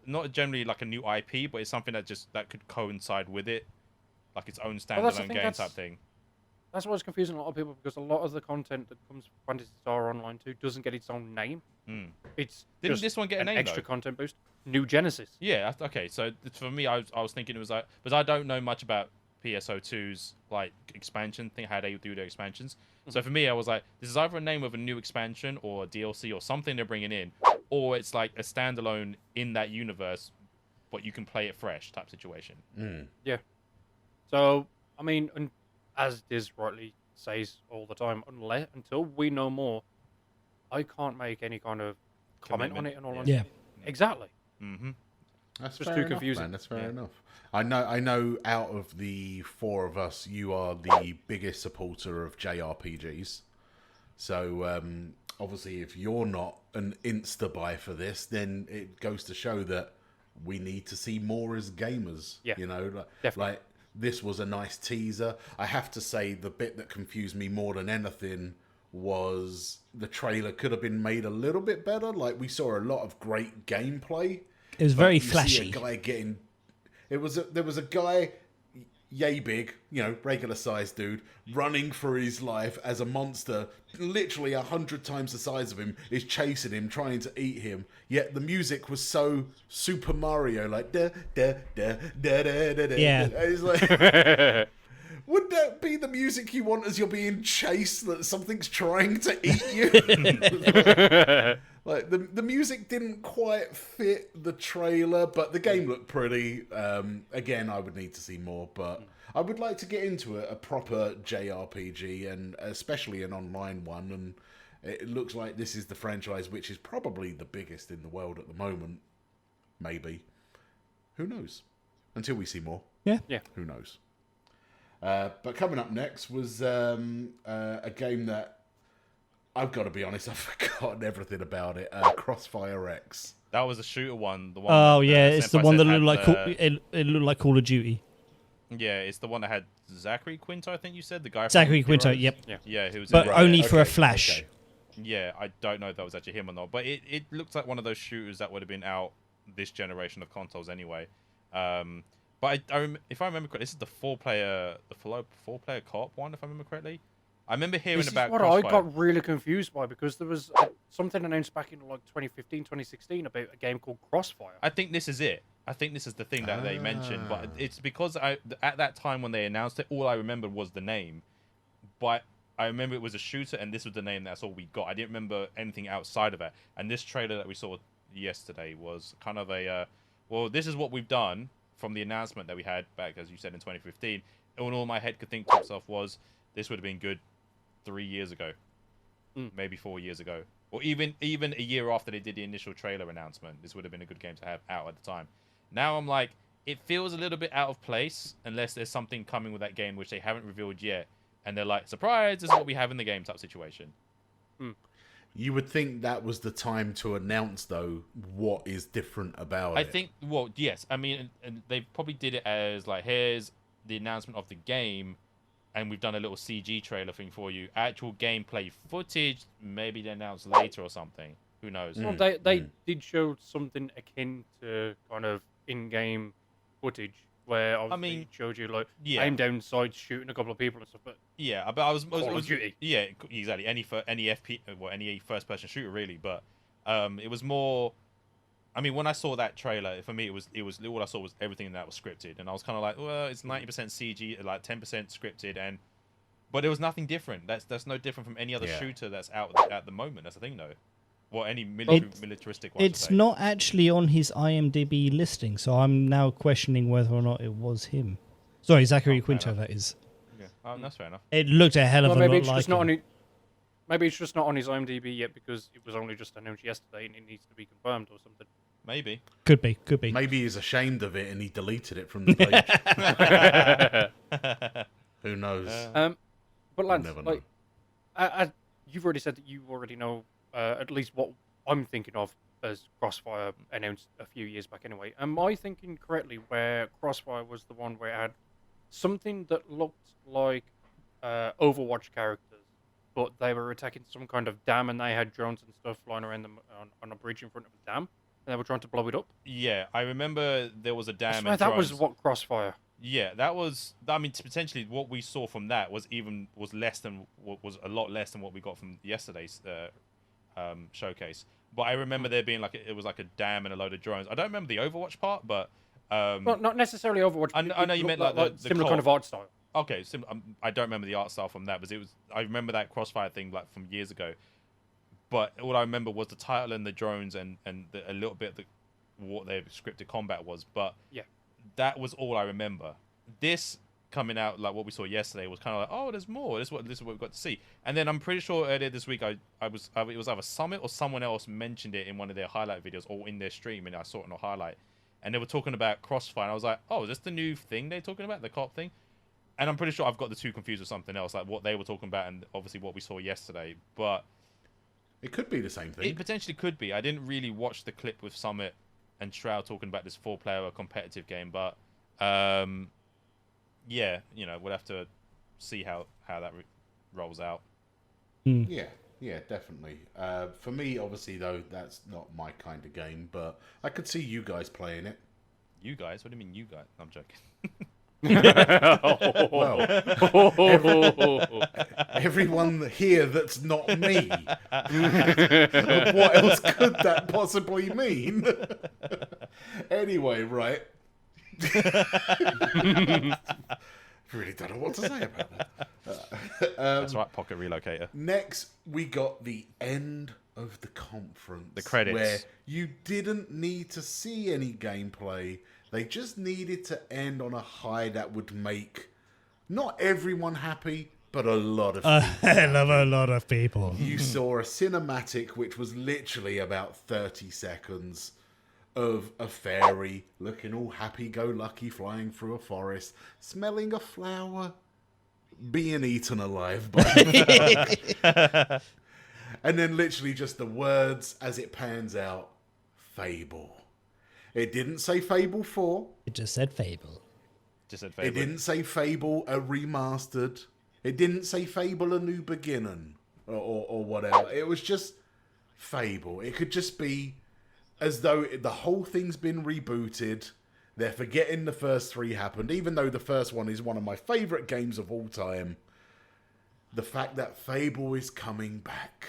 not generally like a new IP, but it's something that could coincide with it, like its own standalone game type thing. That's why it's confusing a lot of people because a lot of the content that comes from Phantasy Star Online 2 doesn't get its own name. It's Didn't just this one get a name, extra though? content boost. New Genesis. Yeah. Okay. So for me, I was thinking it was like, but I don't know much about PSO2's like expansion thing, how they do their expansions. So for me, I was like, this is either a name of a new expansion or a DLC or something they're bringing in, or it's like a standalone in that universe, but you can play it fresh type situation. Yeah. So, I mean, and as Diz rightly says all the time, until we know more, I can't make any kind of comment on it and all that. Yeah. Exactly. That's just fair too enough, confusing. man. That's fair enough. I know. Out of the four of us, you are the biggest supporter of JRPGs. So obviously, if you're not an insta buy for this, then it goes to show that we need to see more as gamers. Yeah, you know, definitely. like this was a nice teaser. I have to say, the bit that confused me more than anything was the trailer could have been made a little bit better. Like, we saw a lot of great gameplay. It was very you flashy. See a guy getting. There was a guy, yay big, you know, regular sized dude, running for his life as a monster, literally 100 times the size of him, is chasing him, trying to eat him. Yet the music was so Super Mario, like da da da da da da da. Yeah. It's like, Would that be the music you want as you're being chased, that something's trying to eat you? Like, the music didn't quite fit the trailer, but the game looked pretty. Again, I would need to see more, but I would like to get into a proper JRPG, and especially an online one, and it looks like this is the franchise which is probably the biggest in the world at the moment. Maybe. Who knows? Until we see more. Yeah. Who knows? But coming up next was a game that, I've got to be honest, I've forgotten everything about it. CrossfireX. That was a shooter one. The one. Oh yeah, it's the Senpai one that said looked had like it looked like Call of Duty. Yeah, it's the one that had Zachary Quinto, I think you said, the guy. Zachary from Quinto, Heroes. yep. Yeah, who was. But in only there. for a flash. Okay. Yeah, I don't know if that was actually him or not, but it looks like one of those shooters that would have been out this generation of consoles anyway. But if I remember correctly, this is the four-player co-op one, if I remember correctly. I remember hearing This is about what Crossfire. I got really confused by, because there was something announced back in like 2015, 2016 about a game called Crossfire. I think this is it. I think this is the thing that they mentioned, but it's because at that time when they announced it, all I remember was the name. But I remember it was a shooter, and this was the name. That's all we got. I didn't remember anything outside of it. And this trailer that we saw yesterday was kind of a, well, this is what we've done from the announcement that we had back, as you said, in 2015. And all my head could think to itself was, this would have been good 3 years ago, maybe 4 years ago, or even a year after they did the initial trailer announcement. This would have been a good game to have out at the time. Now I'm like, it feels a little bit out of place unless there's something coming with that game which they haven't revealed yet, and they're like, surprise, this is what we have in the game type situation. You would think that was the time to announce, though, what is different about it. I think, well, yes. I mean, and they probably did it as like, here's the announcement of the game, and we've done a little CG trailer thing for you. Actual gameplay footage, maybe they announce later or something. Who knows? Well, they did show something akin to kind of in-game footage, where obviously it showed you like aim down sights, shooting a couple of people and stuff. But yeah, but I was Call of Duty. Yeah, exactly. Any first-person shooter really, but it was more. I mean, when I saw that trailer, for me, it was all I saw was everything that was scripted, and I was kind of like, well, it's 90% CG, like 10% scripted, but there was nothing different. That's no different from any other shooter that's out at the moment. That's the thing, though. Well, any militaristic one. It's not actually on his IMDb listing, so I'm now questioning whether or not it was him. Sorry, Zachary Quinto, that is. Yeah, that's fair enough. It looked a hell of a lot like him. Maybe it's just not on his IMDb yet because it was only just announced yesterday and it needs to be confirmed or something. Maybe. Could be. Maybe he's ashamed of it and he deleted it from the page. Who knows? But Lance, like, you've already said that you already know at least what I'm thinking of as Crossfire announced a few years back anyway. Am I thinking correctly where Crossfire was the one where it had something that looked like Overwatch characters, but they were attacking some kind of dam and they had drones and stuff flying around them on a bridge in front of a dam, and they were trying to blow it up? Yeah, I remember there was a dam and that drones. was what Crossfire. Yeah, that was. I mean, potentially what we saw from that was a lot less than what we got from yesterday's showcase. But I remember there being it was like a dam and a load of drones. I don't remember the Overwatch part, but well, not necessarily Overwatch. I know you meant like the similar kind of art style. Okay, I don't remember the art style from that, but I remember that Crossfire thing like from years ago. But all I remember was the title and the drones and a little bit of what their scripted combat was. But yeah, that was all I remember. This coming out like what we saw yesterday was kind of like, oh, there's more. This is what we've got to see. And then I'm pretty sure earlier this week it was either Summit or someone else mentioned it in one of their highlight videos or in their stream, and I saw it in a highlight. And they were talking about Crossfire, and I was like, oh, is this the new thing they're talking about, the co-op thing? And I'm pretty sure I've got the two confused with something else, like what they were talking about and obviously what we saw yesterday. But it could be the same thing. It potentially could be. I didn't really watch the clip with Summit and Shroud talking about this 4-player competitive game, but yeah, we'll have to see how that rolls out. Yeah, definitely. For me, obviously, though, that's not my kind of game, but I could see you guys playing it. You guys? What do you mean, you guys? I'm joking. Well, everyone here that's not me. What else could that possibly mean? Anyway, right. Really don't know what to say about that. That's right, Pocket Relocator. Next, we got the end of the conference. The credits. Where you didn't need to see any gameplay. They just needed to end on a high that would make not everyone happy, but a lot of people. A hell of a lot of people. You saw a cinematic which was literally about 30 seconds of a fairy looking all happy-go-lucky flying through a forest, smelling a flower, being eaten alive by a and then literally just the words as it pans out, Fable. It didn't say Fable 4. It just said Fable. Just said Fable. It didn't say Fable a remastered. It didn't say Fable a new beginning or whatever. It was just Fable. It could just be as though the whole thing's been rebooted. They're forgetting the first 3 happened, even though the first one is one of my favourite games of all time. The fact that Fable is coming back.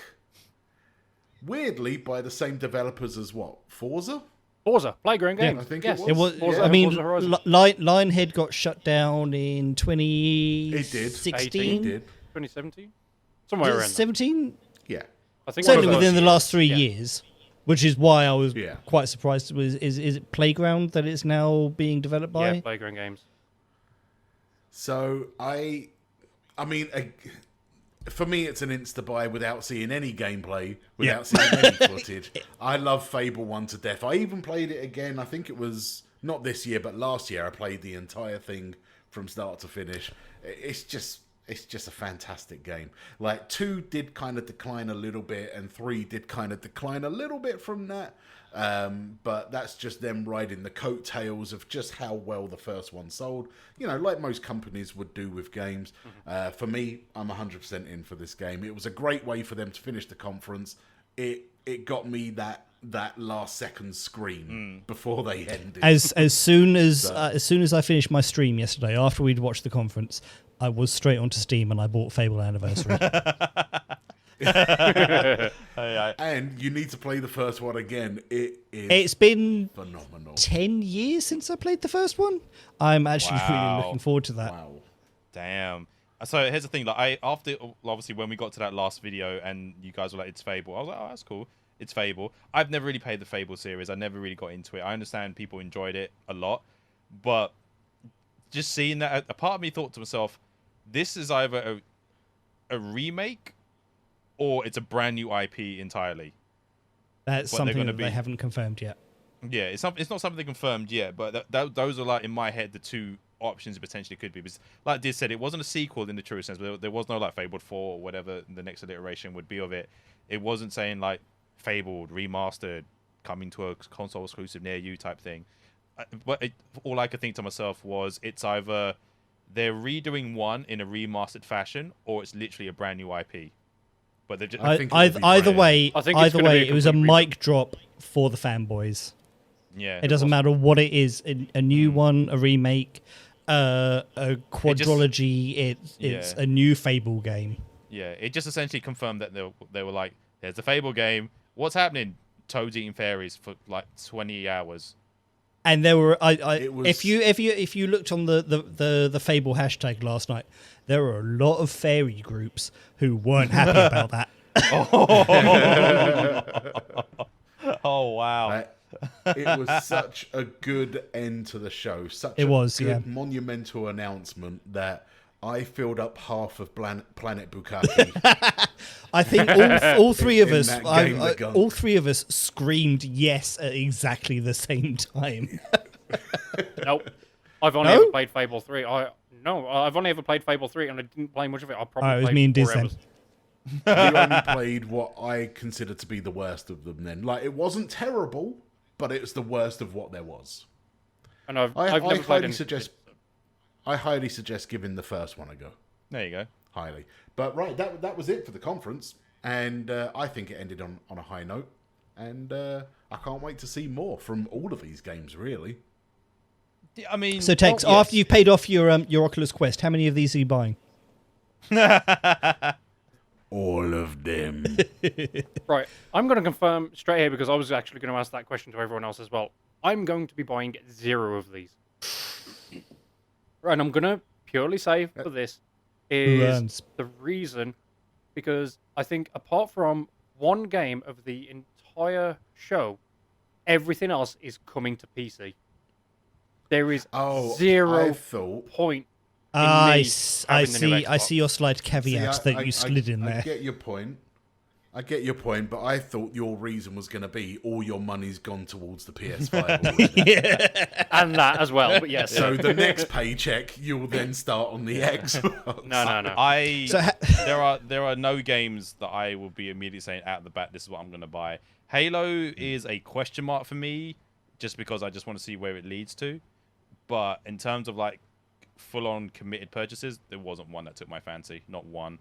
Weirdly, by the same developers as what? Forza? Forza, Playground Games. I think yes. it was. Forza, I mean, Forza Horizon. Lionhead got shut down in 2016. It did. 2017? Somewhere around there. 17? Yeah. I think Certainly one of within those the last 3 years. years, which is why I was Yeah. quite surprised. Is it Playground that it's now being developed by? Yeah, Playground Games. So, I mean, for me, it's an insta-buy without seeing any gameplay, without seeing any footage. I love Fable 1 to death. I even played it again. I think it was not this year, but last year. I played the entire thing from start to finish. It's just a fantastic game. Like, 2 did kind of decline a little bit, and 3 did kind of decline a little bit from that. But that's just them riding the coattails of just how well the first one sold. You know, like most companies would do with games. For me, I'm 100% in for this game. It was a great way for them to finish the conference. It got me that last second scream before they ended. As soon as I finished my stream yesterday, after we'd watched the conference, I was straight onto Steam and I bought Fable Anniversary. And you need to play the first one again. It's been phenomenal. 10 years since I played the first one. I'm actually really looking forward to that. Wow. Damn. So here's the thing. Like, after obviously when we got to that last video and you guys were like, "It's Fable," I was like, "Oh, that's cool. It's Fable." I've never really played the Fable series. I never really got into it. I understand people enjoyed it a lot, but just seeing that, a part of me thought to myself, "This is either a remake or it's a brand new IP entirely." That's But something they're that gonna they be- haven't confirmed yet. Yeah, it's not something confirmed yet, but those are like in my head the 2 options it potentially could be. Because, like Diz said, it wasn't a sequel in the true sense. But there was no like Fabled 4 or whatever the next iteration would be of it. It wasn't saying like Fabled remastered coming to a console exclusive near you type thing. But all I could think to myself was it's either they're redoing 1 in a remastered fashion or it's literally a brand new IP. But they're just, I think it'll be Either brand. way, I think it's gonna be a it was a complete mic drop for the fanboys. yeah, It doesn't matter what it is, a new one, a remake, a quadrilogy. It's a new Fable game. Yeah, it just essentially confirmed that they were like, "There's the Fable game. What's happening? Toads eating fairies for like 20 hours." And there were, It was- if you looked on the Fable hashtag last night, there were a lot of fairy groups who weren't happy about that. Oh wow! It was such a good end to the show. Such It a was, good yeah. monumental announcement that I filled up half of Planet Bukaki. I think all 3 of In us, that game, the gunk. all 3 of us screamed yes at exactly the same time. Nope. I've only No? ever played Fable 3. I've only ever played Fable 3 and I didn't play much of it. I probably it was played me and 4 Diz then. hours. We only played what I consider to be the worst of them then. Like, it wasn't terrible, but it was the worst of what there was. And I've I never played highly any. suggest I highly suggest giving the first one a go. There you go. Highly. But right, that was it for the conference. And I think it ended on a high note. And I can't wait to see more from all of these games, really. I mean, So Tex, well, after you've paid off your Oculus Quest, how many of these are you buying? All of them. Right, I'm going to confirm straight here because I was actually going to ask that question to everyone else as well. I'm going to be buying 0 of these. And I'm going to purely say for this Who is earns? the reason, because I think apart from one game of the entire show, everything else is coming to PC. There is zero point. I see your slight caveat that you slid in there. I get your point. But I thought your reason was going to be all your money's gone towards the PS5 already. And that as well, but yes. So the next paycheck, you'll then start on the Xbox. No. There are no games that I will be immediately saying out of the bat, this is what I'm going to buy. Halo is a question mark for me, just because I just want to see where it leads to. But in terms of like full-on committed purchases, there wasn't one that took my fancy. Not one.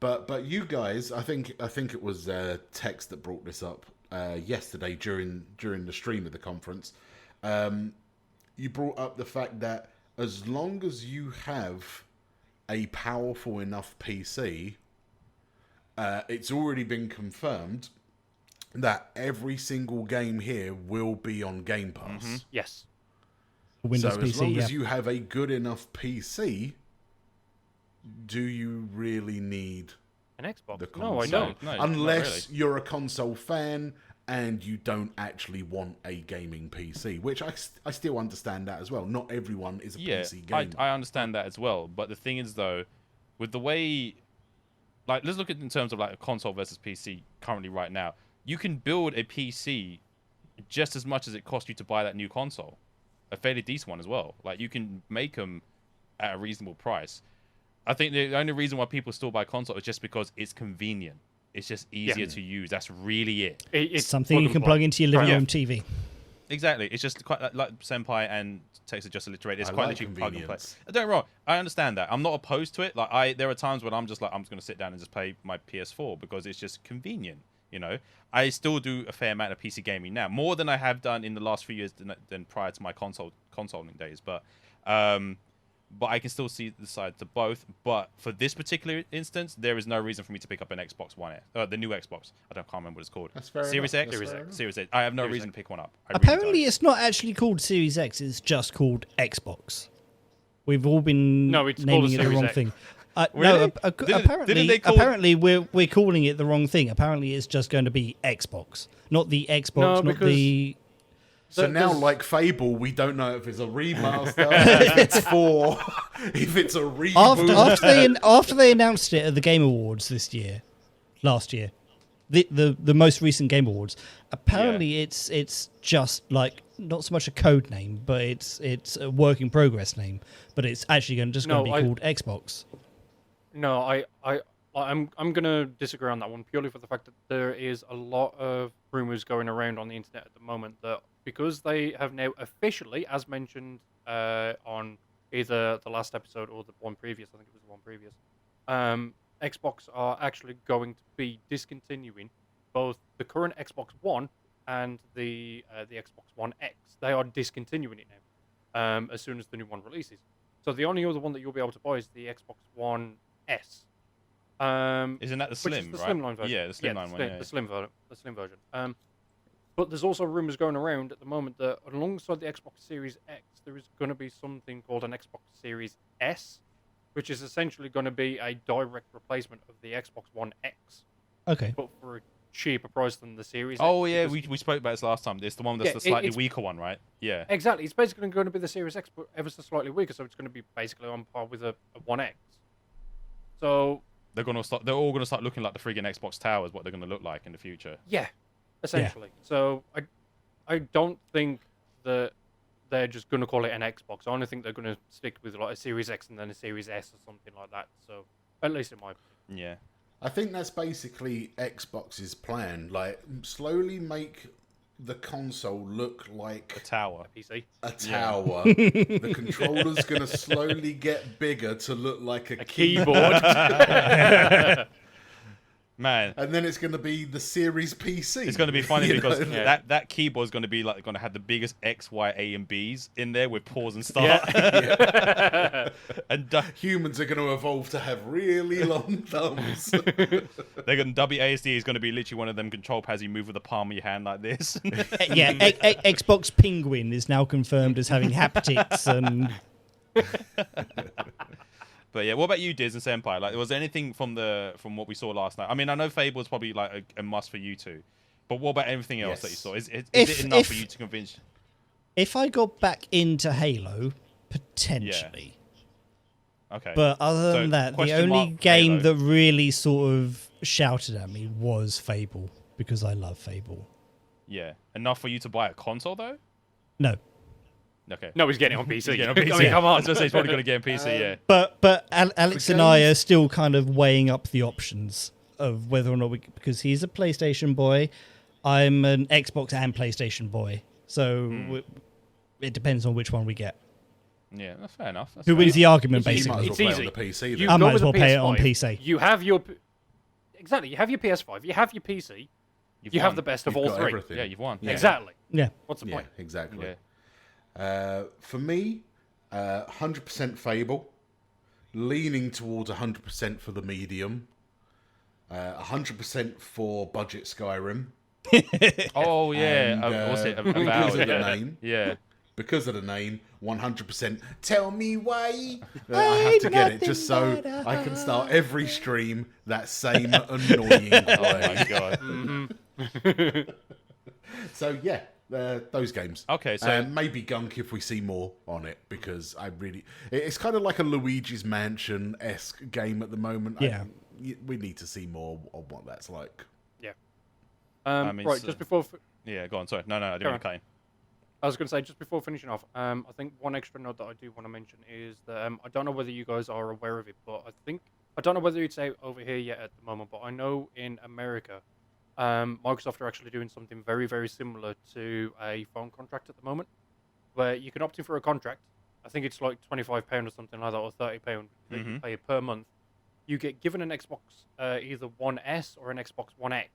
But you guys, I think it was Tex that brought this up yesterday during the stream of the conference. You brought up the fact that as long as you have a powerful enough PC, it's already been confirmed that every single game here will be on Game Pass. Mm-hmm. Yes. Windows so PC, as long as you have a good enough PC, do you really need an Xbox? The console? No, I don't. No, unless you're a console fan and you don't actually want a gaming PC, which I still understand that as well. Not everyone is a PC gamer. I understand that as well. But the thing is, though, with the way, like, let's look at it in terms of like a console versus PC currently right now. You can build a PC just as much as it costs you to buy that new console. A fairly decent one as well. Like, you can make them at a reasonable price. I think the only reason why people still buy console is just because it's convenient. It's just easier to use. That's really it. It's something you can plug into your living room TV. Exactly. It's just quite like Senpai and Tex just alliterated. It's quite literally plug and play. Don't get me wrong. I understand that. I'm not opposed to it. Like there are times when I'm just going to sit down and just play my PS4 because it's just convenient. You know, I still do a fair amount of PC gaming now, more than I have done in the last few years than prior to my consoling days. But I can still see the side to both. But for this particular instance, there is no reason for me to pick up an Xbox One X, the new Xbox. Can't remember what it's called. That's fair Series enough. X. Series X. I have no reason to pick one up. Apparently, it's not actually called Series X. It's just called Xbox. We've all been naming it the wrong thing. Really? No, apparently we're calling it the wrong thing. Apparently, it's just going to be Xbox, not the Xbox, not the. So now, like Fable, we don't know if it's a remaster, if it's a reboot. After they announced it at the Game Awards last year, the most recent Game Awards, apparently it's just like not so much a code name, but it's a work in progress name, but it's actually going to be called Xbox. No, I'm going to disagree on that one purely for the fact that there is a lot of rumors going around on the internet at the moment that because they have now officially, as mentioned on either the last episode or the one previous, I think it was the one previous, Xbox are actually going to be discontinuing both the current Xbox One and the Xbox One X. They are discontinuing it now as soon as the new one releases. So the only other one that you'll be able to buy is the Xbox One S. Isn't that the slim, right? Slimline version. Yeah, the slimline one. The slim version. But there's also rumors going around at the moment that alongside the Xbox Series X, there is going to be something called an Xbox Series S, which is essentially going to be a direct replacement of the Xbox One X. Okay. But for a cheaper price than the Series X. Oh, yeah, we spoke about this last time. It's the one that's the slightly weaker one, right? Yeah. Exactly. It's basically going to be the Series X, but ever so slightly weaker, so it's going to be basically on par with a One X. So they're all going to start looking like the friggin' Xbox Tower is what they're going to look like in the future. Yeah, essentially. Yeah. So I don't think that they're just going to call it an Xbox. I only think they're going to stick with like a Series X and then a Series S or something like that. So at least in my opinion. Yeah. I think that's basically Xbox's plan. Like, slowly make the console look like a tower. A PC. A tower. The controller's going to slowly get bigger to look like a keyboard. Man. And then it's going to be the Series PC. It's going to be funny because that keyboard is going to have the biggest X, Y, A, and B's in there with pause and start. Yeah. And humans are going to evolve to have really long thumbs. They're going to WASD is going to be literally one of them control pads you move with the palm of your hand like this. Yeah, Xbox Penguin is now confirmed as having haptics and. But yeah, what about you, Diz and Senpai? Like, was there anything from what we saw last night? I mean, I know Fable is probably like a must for you two, but what about everything else that you saw? Is it enough for you to convince? If I got back into Halo, potentially. Yeah. Okay. But other than that, the only game that really sort of shouted at me was Fable, because I love Fable. Yeah. Enough for you to buy a console, though? No. Okay. No, he's getting it on PC. He's getting it on PC. I mean, come on. I was going to say he's probably going to get on PC, yeah. But Alex and I are still kind of weighing up the options of whether or not because he's a PlayStation boy, I'm an Xbox and PlayStation boy. So it depends on which one we get. Yeah, that's fair enough. Who wins the argument, basically? You might as well play on the PC, then. I might as well play it on PC. You have your... Exactly. You have your PS5. You have your PC. You have the best of all three. Everything. Yeah, you've won. Yeah. Exactly. Yeah. What's the point? Exactly. Yeah. For me, 100% Fable, leaning towards 100% for the medium, 100% for budget Skyrim. Oh, yeah. And, what's it? because Avowed. of the name. Yeah. Because of the name, 100%. Tell me why. I have to get it just so I can start every stream that same annoying way. Oh, my God. So, yeah. Those games. Okay, so maybe GUNK if we see more on it, because it's kind of like a Luigi's Mansion-esque game at the moment. Yeah. We need to see more of what that's like. Yeah. I mean, right, just before... Yeah, go on. Sorry. No, I didn't want to cut in. I was going to say, just before finishing off, I think one extra note that I do want to mention is that I don't know whether you guys are aware of it, but I don't know whether you'd say over here yet at the moment, but I know in America, Microsoft are actually doing something very, very similar to a phone contract at the moment, where you can opt in for a contract. I think it's like £25 or something like that, or £30 that you pay per month. You get given an Xbox either One S or an Xbox One X,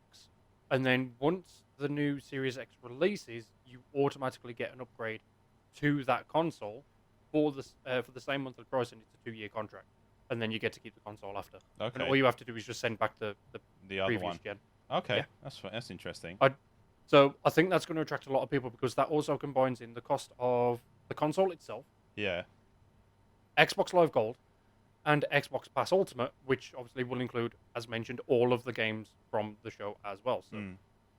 and then once the new Series X releases, you automatically get an upgrade to that console for the same monthly price, and it's a 2-year contract, and then you get to keep the console after. Okay. And all you have to do is just send back the other previous one. gen. Okay, Yeah. That's interesting. So I think that's going to attract a lot of people, because that also combines in the cost of the console itself, Yeah. Xbox Live Gold, and Xbox Pass Ultimate, which obviously will include, as mentioned, all of the games from the show as well. So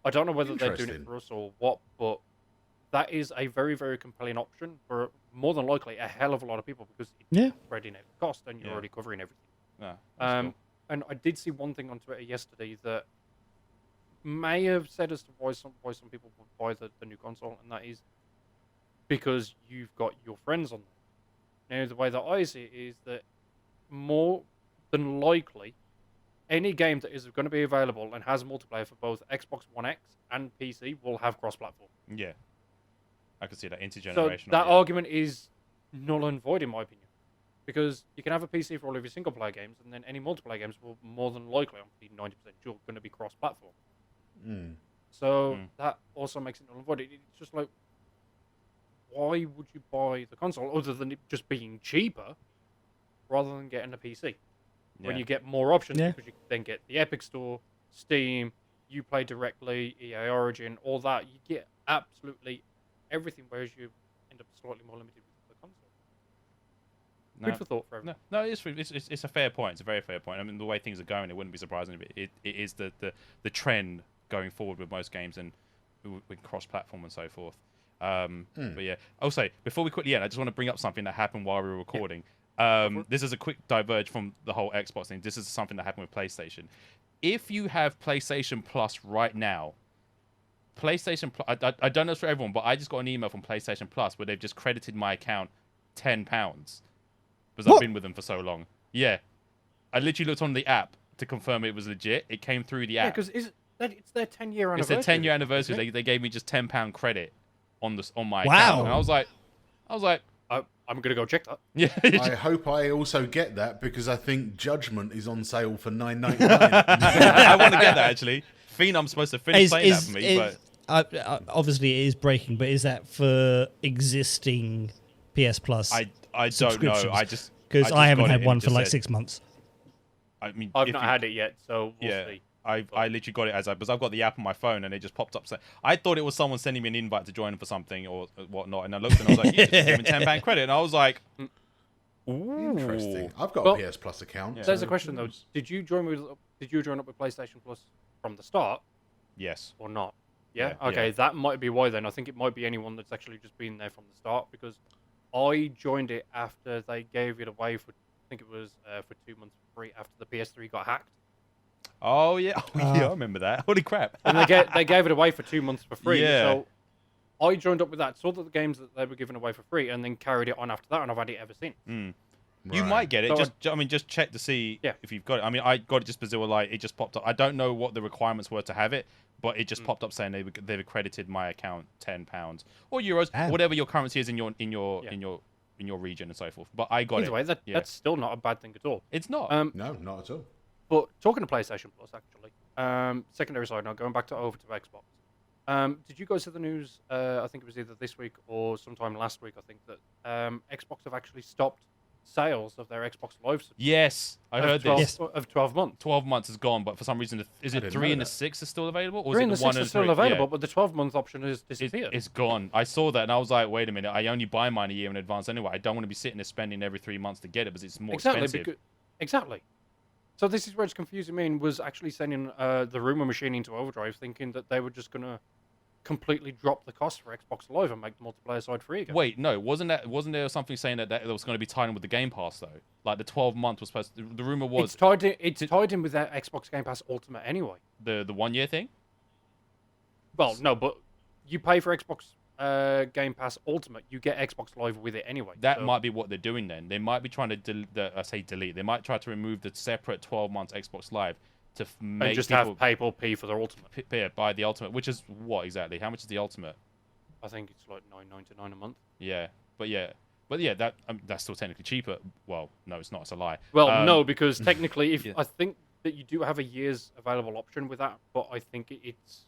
I don't know whether they're doing it for us or what, but that is a very, very compelling option for more than likely a hell of a lot of people, because it's spreading out the cost and you're already covering everything. Yeah, that's cool. And I did see one thing on Twitter yesterday that may have said as to why some people would buy the new console, and that is because you've got your friends on there. Now, the way that I see it is that more than likely, any game that is going to be available and has multiplayer for both Xbox One X and PC will have cross-platform. Yeah. I can see that intergenerational. So that argument is null and void, in my opinion. Because you can have a PC for all of your single-player games, and then any multiplayer games will more than likely, I'm 90% sure, going to be cross-platform. So that also makes it null and void. It's just like, why would you buy the console other than it just being cheaper rather than getting a PC? When you get more options, because you then get the Epic Store, Steam, you play directly, EA Origin, all that. You get absolutely everything, whereas you end up slightly more limited with the console. Good for thought for everyone. No, it's a fair point. It's a very fair point. I mean, the way things are going, it wouldn't be surprising if it is the trend going forward with most games and with cross-platform and so forth. But yeah, also, before we quickly end, I just want to bring up something that happened while we were recording. This is a quick diverge from the whole Xbox thing. This is something that happened with PlayStation. If you have PlayStation Plus right now, PlayStation Plus, I don't know for everyone, but I just got an email from PlayStation Plus where they've just credited my account £10 because I've been with them for so long. Yeah, I literally looked on the app to confirm it was legit. It came through the app. Yeah, because it's their 10-year anniversary. It's their 10-year anniversary. They gave me just £10 credit on my Wow. account. And I was like, I'm going to go check that. yeah. I hope I also get that, because I think Judgment is on sale for $9.99. I want to get that, actually. Fiend, I'm supposed to finish playing that for me. But obviously, it is breaking, but is that for existing PS Plus? I don't know. Because I haven't got had it, one it for just like said- 6 months. I mean, I've not had it yet, so we'll see. I literally got it because I've got the app on my phone and it just popped up. I thought it was someone sending me an invite to join for something or whatnot, and I looked and I was like, "You just gave me £10 credit," and I was like, Ooh. Interesting. I've got Well, a PS Plus account. There's a question though. Did you join up with PlayStation Plus from the start Yes. or not? Yeah. Yeah, Okay, yeah. that might be why then. I think it might be anyone that's actually just been there from the start because I joined it after they gave it away for, I think it was for 2 months free after the PS3 got hacked. Oh yeah. Yeah, I remember that. Holy crap. And they gave it away for 2 months for free. Yeah. So I joined up with that, saw that the games that they were giving away for free, and then carried it on after that, and I've had it ever since. You might get it. So Just check to see Yeah. if you've got it. I mean, I got it just because they were like, it just popped up. I don't know what the requirements were to have it, but it just popped up saying they've accredited my account £10 or euros, whatever your currency is in your region and so forth. But I got Either way, that's still not a bad thing at all. It's not. No, not at all. But talking to PlayStation Plus, actually, secondary side now, going back over to Xbox. Did you guys see the news? I think it was either this week or sometime last week. I think that Xbox have actually stopped sales of their Xbox Live subscription Yes, I heard this. of 12 months. 12 months is gone, but for some reason, is it 3 and the 6 is still available? Or 3 is and it the 1 6 and is still 3? available, Yeah. but the 12-month option has disappeared. It's gone. I saw that and I was like, wait a minute, I only buy mine a year in advance anyway. I don't want to be sitting there spending every 3 months to get it because it's more expensive. Exactly. So this is where it's confusing me and was actually sending the rumor machine into overdrive thinking that they were just going to completely drop the cost for Xbox Live and make the multiplayer side free again. Wait, no, wasn't there something saying that was going to be tied in with the Game Pass though? Like the 12 months was supposed to, the rumor was it's tied in with their Xbox Game Pass Ultimate anyway. the 1 year thing? Well, no, but you pay for Xbox Game Pass Ultimate, you get Xbox Live with it anyway. That might be what they're doing then. They might be trying to delete. They might try to remove the separate 12 months Xbox Live to make and just people have PayPal P for their Ultimate. buy the Ultimate, which is what exactly? How much is the Ultimate? I think it's like $9.99 a month. Yeah, but that's still technically cheaper. Well, no, it's not. It's a lie. Well, no, because technically, Yeah. I think that you do have a year's available option with that, but I think it's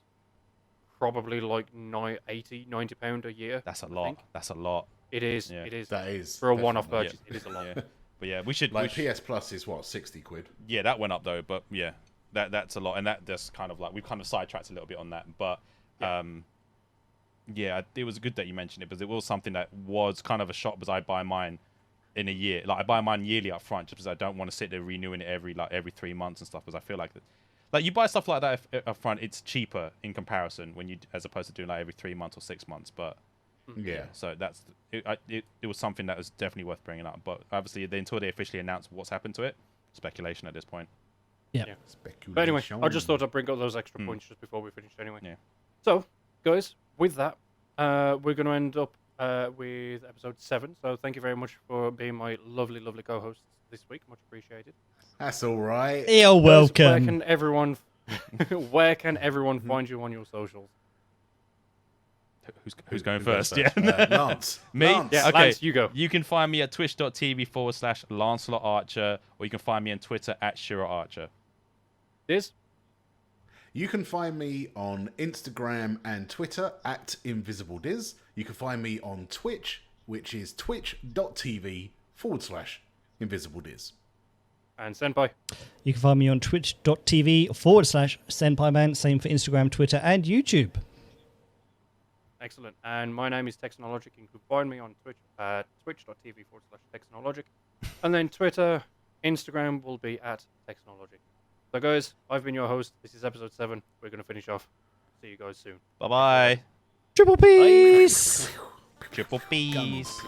probably like £90 a year. That's a lot. That's a lot. It is. Yeah. It is. That is For a one-off definitely. purchase, it is a lot. Yeah. But yeah, we should. Like PS Plus is what, £60? Yeah, that went up though. But yeah, that's a lot, and that's kind of like we've kind of sidetracked a little bit on that. But yeah, it was good that you mentioned it because it was something that was kind of a shock because I buy mine in a year. Like I buy mine yearly up front just because I don't want to sit there renewing it every 3 months and stuff because I feel like that. Like you buy stuff like that up front, it's cheaper in comparison when you as opposed to doing like every 3 months or 6 months. But Yeah. so that's it was something that was definitely worth bringing up. But obviously, until they officially announce what's happened to it, speculation at this point. Yeah. Speculation. But anyway, I just thought I'd bring up those extra points just before we finished anyway. Yeah. So, guys, with that, we're going to end up with episode 7. So thank you very much for being my lovely, lovely co-hosts this week. Much appreciated. That's all right. You're welcome. Where can everyone find you on your socials? Who's going Who first? goes Yeah. Lance. Me? Lance. Yeah, Okay. Lance, you go. You can find me at twitch.tv/LancelotArcher, or you can find me on Twitter at ShearerArcher. Diz? You can find me on Instagram and Twitter at InvisibleDizz. You can find me on Twitch, which is twitch.tv/InvisibleDizz. And Senpai? You can find me on twitch.tv/SENPIEMAN. Same for Instagram, Twitter, and YouTube. Excellent. And my name is Techsnologic. You can find me on Twitch at twitch.tv/Techsnologic. And then Twitter, Instagram will be at Techsnologic. So, guys, I've been your host. This is episode 7. We're going to finish off. See you guys soon. Bye-bye. Triple peace! Triple peace.